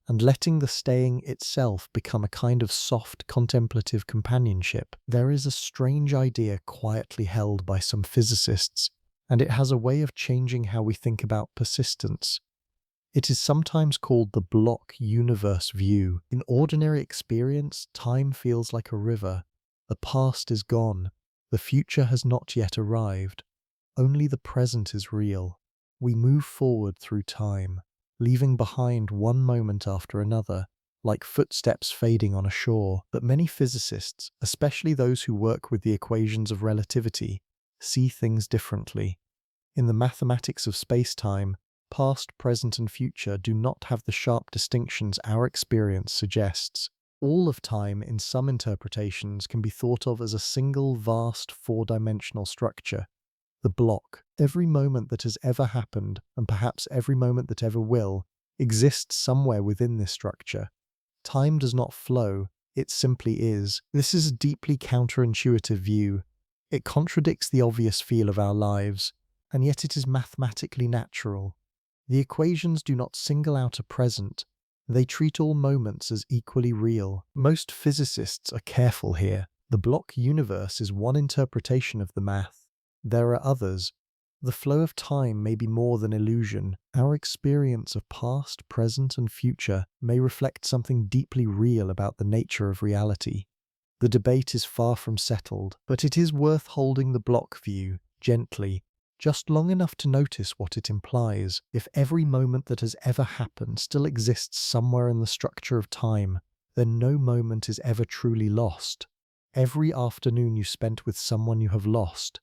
and letting the staying itself become a kind of soft, contemplative companionship. There is a strange idea quietly held by some physicists, and it has a way of changing how we think about persistence. It is sometimes called the block universe view. In ordinary experience, time feels like a river. The past is gone. The future has not yet arrived. Only the present is real. We move forward through time, leaving behind one moment after another, like footsteps fading on a shore. But many physicists, especially those who work with the equations of relativity, see things differently. In the mathematics of space-time, past, present, and future do not have the sharp distinctions our experience suggests. All of time, in some interpretations, can be thought of as a single vast four-dimensional structure. The block, every moment that has ever happened, and perhaps every moment that ever will, exists somewhere within this structure. Time does not flow, it simply is. This is a deeply counterintuitive view. It contradicts the obvious feel of our lives. and yet it is mathematically natural. The equations do not single out a present, they treat all moments as equally real. Most physicists are careful here. The block universe is one interpretation of the math. There are others. The flow of time may be more than illusion. Our experience of past, present, and future may reflect something deeply real about the nature of reality. The debate is far from settled, but it is worth holding the block view gently, just long enough to notice what it implies. If every moment that has ever happened still exists somewhere in the structure of time, then no moment is ever truly lost. Every afternoon you spent with someone you have lost,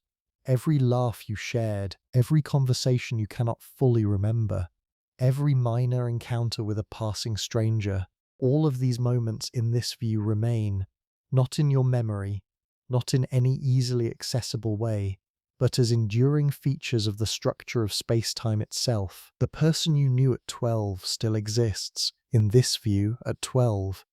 every laugh you shared, every conversation you cannot fully remember, every minor encounter with a passing stranger, all of these moments in this view remain, not in your memory, not in any easily accessible way, but as enduring features of the structure of space-time itself. The person you knew at 12 still exists, in this view, at 12.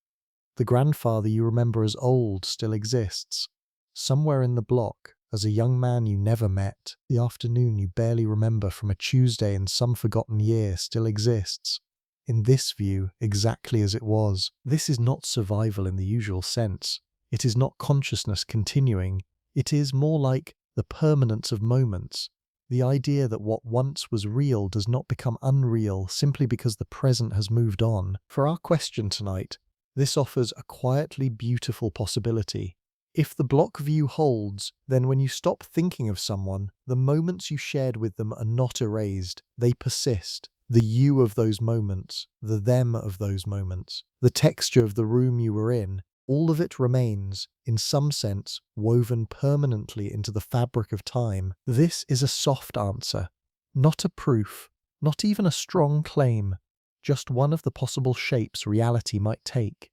The grandfather you remember as old still exists. Somewhere in the block, as a young man you never met, the afternoon you barely remember from a Tuesday in some forgotten year still exists. In this view, exactly as it was. This is not survival in the usual sense. It is not consciousness continuing. It is more like the permanence of moments. The idea that what once was real does not become unreal simply because the present has moved on. For our question tonight, this offers a quietly beautiful possibility. If the block view holds, then when you stop thinking of someone, the moments you shared with them are not erased. They persist. The you of those moments, the them of those moments, the texture of the room you were in, all of it remains, in some sense, woven permanently into the fabric of time. This is a soft answer, not a proof, not even a strong claim, just one of the possible shapes reality might take.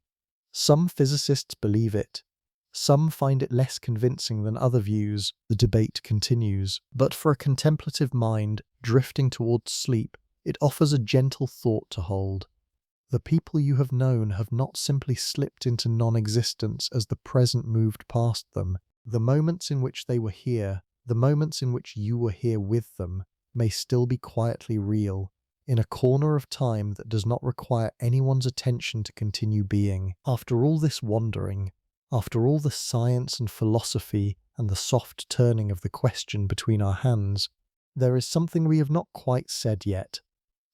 Some physicists believe it. Some find it less convincing than other views. The debate continues. But for a contemplative mind drifting towards sleep, it offers a gentle thought to hold. The people you have known have not simply slipped into non-existence as the present moved past them. The moments in which they were here, the moments in which you were here with them, may still be quietly real, in a corner of time that does not require anyone's attention to continue being. After all this wandering, after all the science and philosophy and the soft turning of the question between our hands, there is something we have not quite said yet.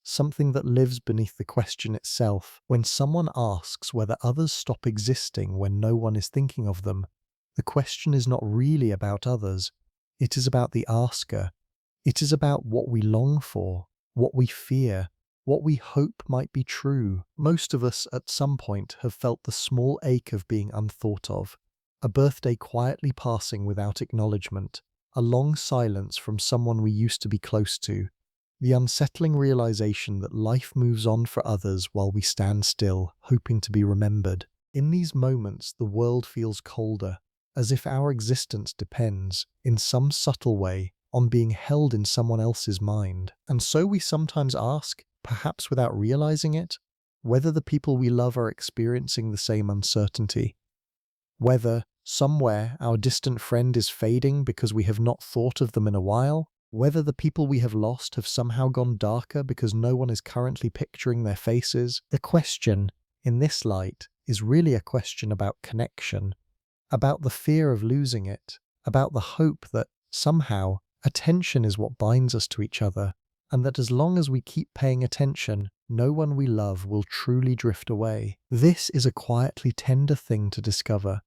Something that lives beneath the question itself. When someone asks whether others stop existing when no one is thinking of them, the question is not really about others. It is about the asker. It is about what we long for, what we fear, what we hope might be true. Most of us at some point have felt the small ache of being unthought of, a birthday quietly passing without acknowledgement, a long silence from someone we used to be close to, the unsettling realization that life moves on for others while we stand still, hoping to be remembered. In these moments, the world feels colder, as if our existence depends, in some subtle way, on being held in someone else's mind. And so we sometimes ask, perhaps without realizing it, whether the people we love are experiencing the same uncertainty. Whether, somewhere, our distant friend is fading because we have not thought of them in a while. Whether the people we have lost have somehow gone darker because no one is currently picturing their faces. The question, in this light, is really a question about connection, about the fear of losing it, about the hope that, somehow, attention is what binds us to each other, and that as long as we keep paying attention, no one we love will truly drift away. This is a quietly tender thing to discover,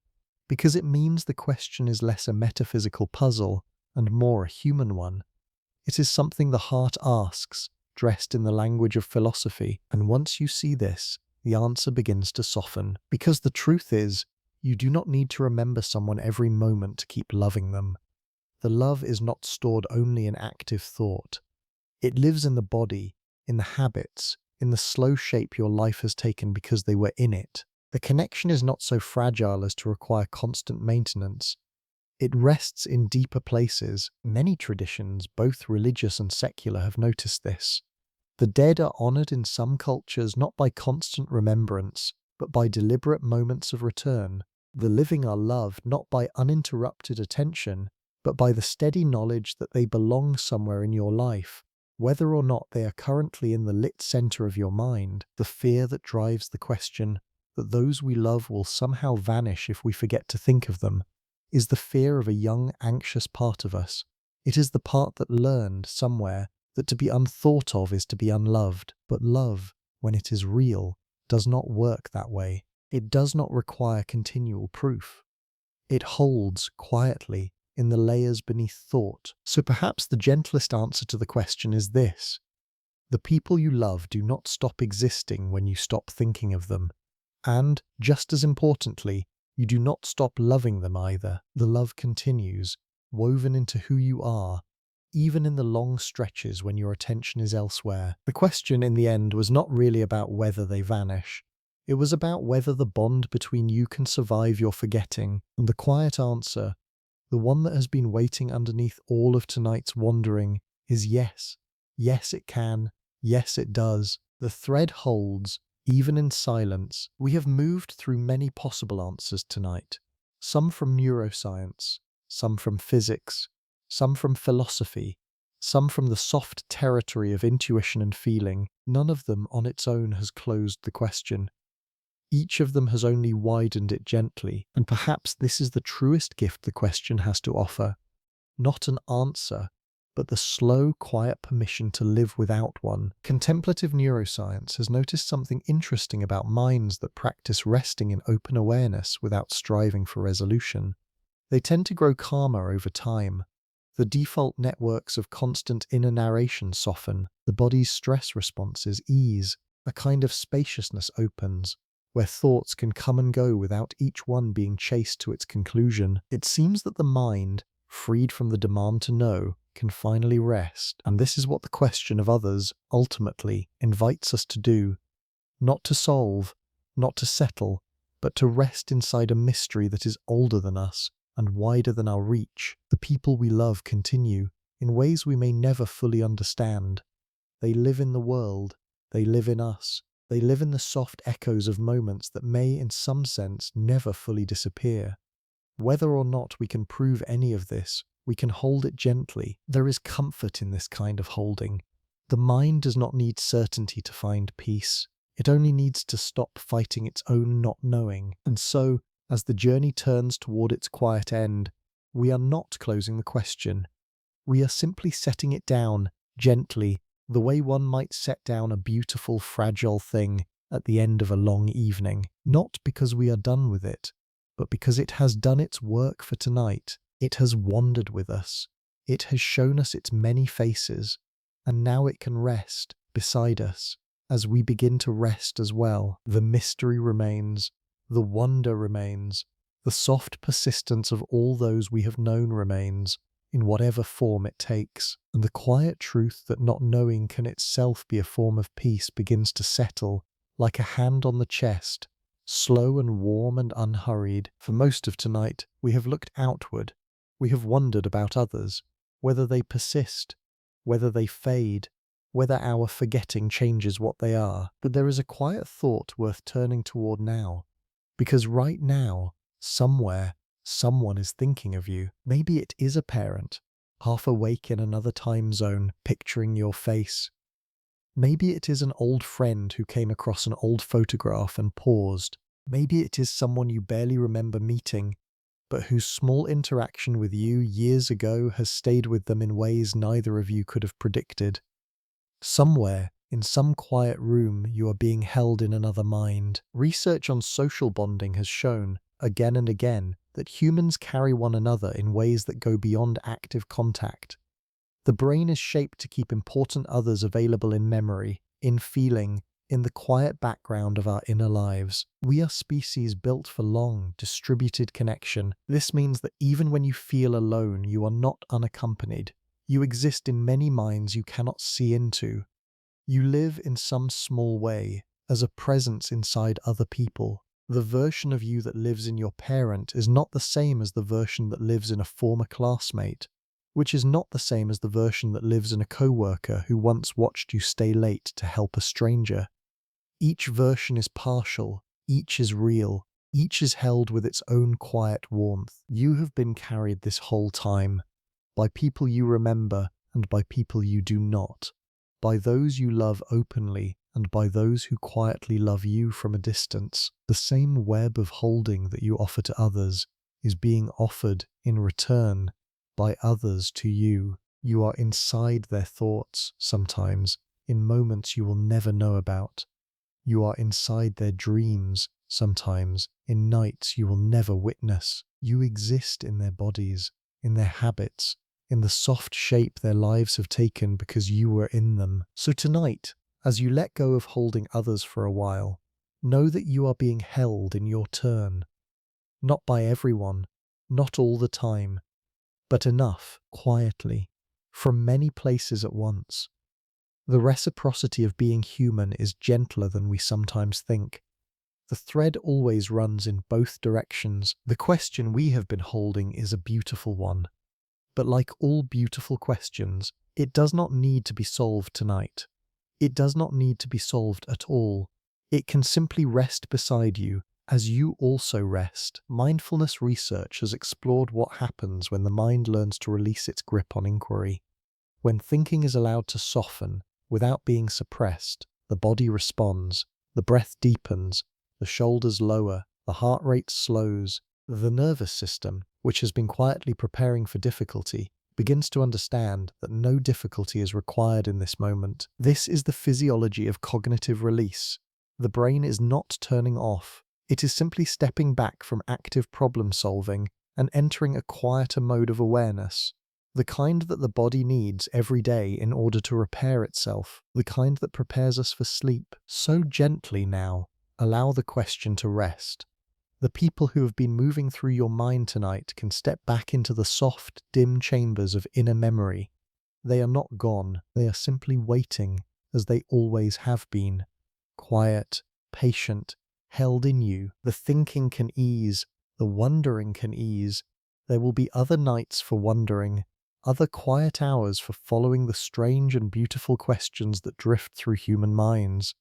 because it means the question is less a metaphysical puzzle and more a human one. It is something the heart asks, dressed in the language of philosophy, and once you see this, the answer begins to soften. Because the truth is, you do not need to remember someone every moment to keep loving them. The love is not stored only in active thought. It lives in the body, in the habits, in the slow shape your life has taken because they were in it. The connection is not so fragile as to require constant maintenance. It rests in deeper places. Many traditions, both religious and secular, have noticed this. The dead are honored in some cultures not by constant remembrance, but by deliberate moments of return. The living are loved not by uninterrupted attention, but by the steady knowledge that they belong somewhere in your life, whether or not they are currently in the lit center of your mind. The fear that drives the question that those we love will somehow vanish if we forget to think of them is the fear of a young, anxious part of us. It is the part that learned somewhere that to be unthought of is to be unloved, but love, when it is real, does not work that way. It does not require continual proof. It holds quietly in the layers beneath thought. So perhaps the gentlest answer to the question is this: the people you love do not stop existing when you stop thinking of them. And, just as importantly, you do not stop loving them either. The love continues, woven into who you are, even in the long stretches when your attention is elsewhere. The question in the end was not really about whether they vanish. It was about whether the bond between you can survive your forgetting. And the quiet answer, the one that has been waiting underneath all of tonight's wandering, is yes. Yes, it can. Yes, it does. The thread holds, even in silence. We have moved through many possible answers tonight. Some from neuroscience, some from physics, some from philosophy, some from the soft territory of intuition and feeling. None of them on its own has closed the question. Each of them has only widened it gently, and perhaps this is the truest gift the question has to offer. Not an answer, but the slow, quiet permission to live without one. Contemplative neuroscience has noticed something interesting about minds that practice resting in open awareness without striving for resolution. They tend to grow calmer over time. The default networks of constant inner narration soften, the body's stress responses ease, a kind of spaciousness opens, where thoughts can come and go without each one being chased to its conclusion. It seems that the mind, freed from the demand to know, can finally rest, and this is what the question of others ultimately invites us to do. Not to solve, not to settle, but to rest inside a mystery that is older than us and wider than our reach. The people we love continue, in ways we may never fully understand. They live in the world, they live in us, they live in the soft echoes of moments that may, in some sense, never fully disappear. Whether or not we can prove any of this, we can hold it gently. There is comfort in this kind of holding. The mind does not need certainty to find peace. It only needs to stop fighting its own not knowing. And so, as the journey turns toward its quiet end, we are not closing the question. We are simply setting it down, gently, the way one might set down a beautiful, fragile thing at the end of a long evening. Not because we are done with it, but because it has done its work for tonight. It has wandered with us. It has shown us its many faces, and now it can rest beside us as we begin to rest as well. The mystery remains, the wonder remains, the soft persistence of all those we have known remains, in whatever form it takes. And the quiet truth that not knowing can itself be a form of peace begins to settle, like a hand on the chest, slow and warm and unhurried. For most of tonight, we have looked outward. We have wondered about others, whether they persist, whether they fade, whether our forgetting changes what they are. But there is a quiet thought worth turning toward now, because right now, somewhere, someone is thinking of you. Maybe it is a parent, half awake in another time zone, picturing your face. Maybe it is an old friend who came across an old photograph and paused. Maybe it is someone you barely remember meeting, but whose small interaction with you years ago has stayed with them in ways neither of you could have predicted. Somewhere, in some quiet room, you are being held in another mind. Research on social bonding has shown, again and again, that humans carry one another in ways that go beyond active contact. The brain is shaped to keep important others available in memory, in feeling, in the quiet background of our inner lives. We are species built for long, distributed connection. This means that even when you feel alone, you are not unaccompanied. You exist in many minds you cannot see into. You live in some small way, as a presence inside other people. The version of you that lives in your parent is not the same as the version that lives in a former classmate, which is not the same as the version that lives in a coworker who once watched you stay late to help a stranger. Each version is partial, each is real, each is held with its own quiet warmth. You have been carried this whole time, by people you remember and by people you do not, by those you love openly and by those who quietly love you from a distance. The same web of holding that you offer to others is being offered in return by others to you. You are inside their thoughts sometimes, in moments you will never know about. You are inside their dreams sometimes, in nights you will never witness. You exist in their bodies, in their habits, in the soft shape their lives have taken because you were in them. So tonight, as you let go of holding others for a while, know that you are being held in your turn. Not by everyone, not all the time, but enough, quietly, from many places at once. The reciprocity of being human is gentler than we sometimes think. The thread always runs in both directions. The question we have been holding is a beautiful one. But like all beautiful questions, it does not need to be solved tonight. It does not need to be solved at all. It can simply rest beside you, as you also rest. Mindfulness research has explored what happens when the mind learns to release its grip on inquiry. When thinking is allowed to soften, without being suppressed, the body responds, the breath deepens, the shoulders lower, the heart rate slows. The nervous system, which has been quietly preparing for difficulty, begins to understand that no difficulty is required in this moment. This is the physiology of cognitive release. The brain is not turning off. It is simply stepping back from active problem solving and entering a quieter mode of awareness. The kind that the body needs every day in order to repair itself. The kind that prepares us for sleep. So gently now, allow the question to rest. The people who have been moving through your mind tonight can step back into the soft, dim chambers of inner memory. They are not gone, they are simply waiting, as they always have been. Quiet, patient, held in you. The thinking can ease, the wondering can ease. There will be other nights for wondering, other quiet hours for following the strange and beautiful questions that drift through human minds.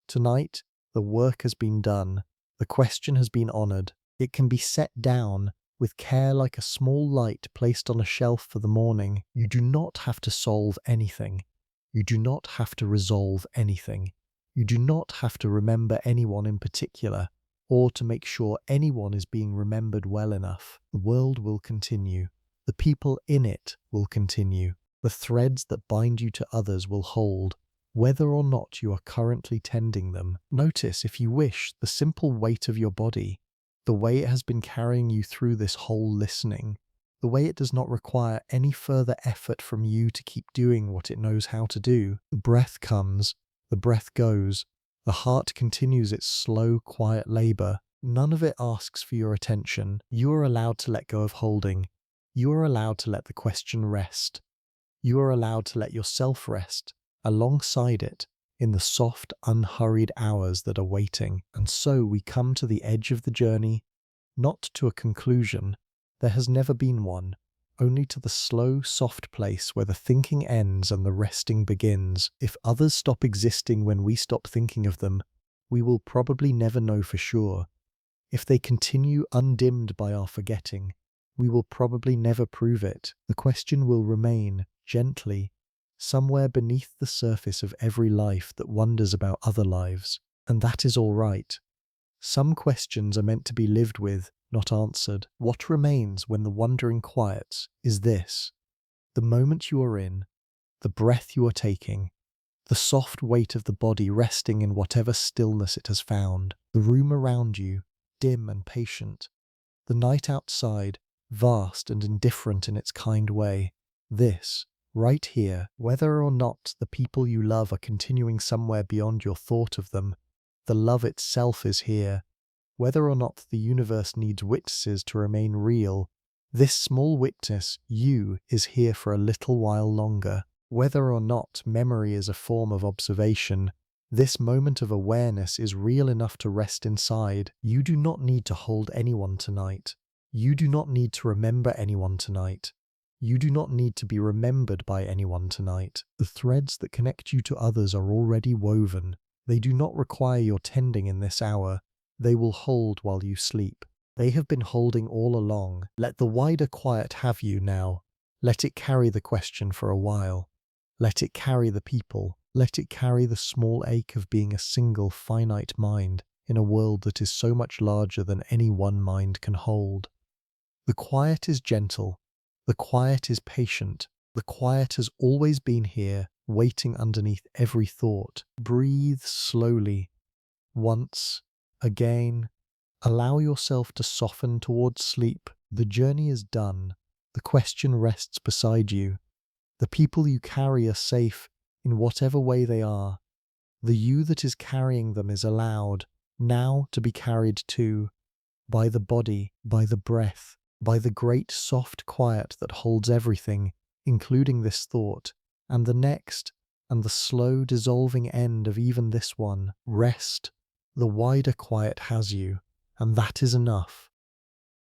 Tonight, the work has been done. The question has been honored. It can be set down with care like a small light placed on a shelf for the morning. You do not have to solve anything. You do not have to resolve anything. You do not have to remember anyone in particular, or to make sure anyone is being remembered well enough. The world will continue. The people in it will continue. The threads that bind you to others will hold, whether or not you are currently tending them. Notice, if you wish, the simple weight of your body, the way it has been carrying you through this whole listening, the way it does not require any further effort from you to keep doing what it knows how to do. The breath comes, the breath goes, the heart continues its slow, quiet labor. None of it asks for your attention. You are allowed to let go of holding. You are allowed to let the question rest. You are allowed to let yourself rest alongside it in the soft, unhurried hours that are waiting. And so we come to the edge of the journey, not to a conclusion. There has never been one, only to the slow, soft place where the thinking ends and the resting begins. If others stop existing when we stop thinking of them, we will probably never know for sure. If they continue undimmed by our forgetting, we will probably never prove it. The question will remain, gently, somewhere beneath the surface of every life that wonders about other lives. And that is all right. Some questions are meant to be lived with, not answered. What remains when the wondering quiets is this: the moment you are in, the breath you are taking, the soft weight of the body resting in whatever stillness it has found, the room around you, dim and patient, the night outside, vast and indifferent in its kind way. This, right here, whether or not the people you love are continuing somewhere beyond your thought of them, the love itself is here. Whether or not the universe needs witnesses to remain real, this small witness, you, is here for a little while longer. Whether or not memory is a form of observation, this moment of awareness is real enough to rest inside. You do not need to hold anyone tonight. You do not need to remember anyone tonight. You do not need to be remembered by anyone tonight. The threads that connect you to others are already woven. They do not require your tending in this hour. They will hold while you sleep. They have been holding all along. Let the wider quiet have you now. Let it carry the question for a while. Let it carry the people. Let it carry the small ache of being a single finite mind in a world that is so much larger than any one mind can hold. The quiet is gentle. The quiet is patient. The quiet has always been here, waiting underneath every thought. Breathe slowly. Once, again. Allow yourself to soften towards sleep. The journey is done. The question rests beside you. The people you carry are safe in whatever way they are. The you that is carrying them is allowed now to be carried too, by the body, by the breath, by the great soft quiet that holds everything, including this thought, and the next, and the slow dissolving end of even this one. Rest. The wider quiet has you, and that is enough.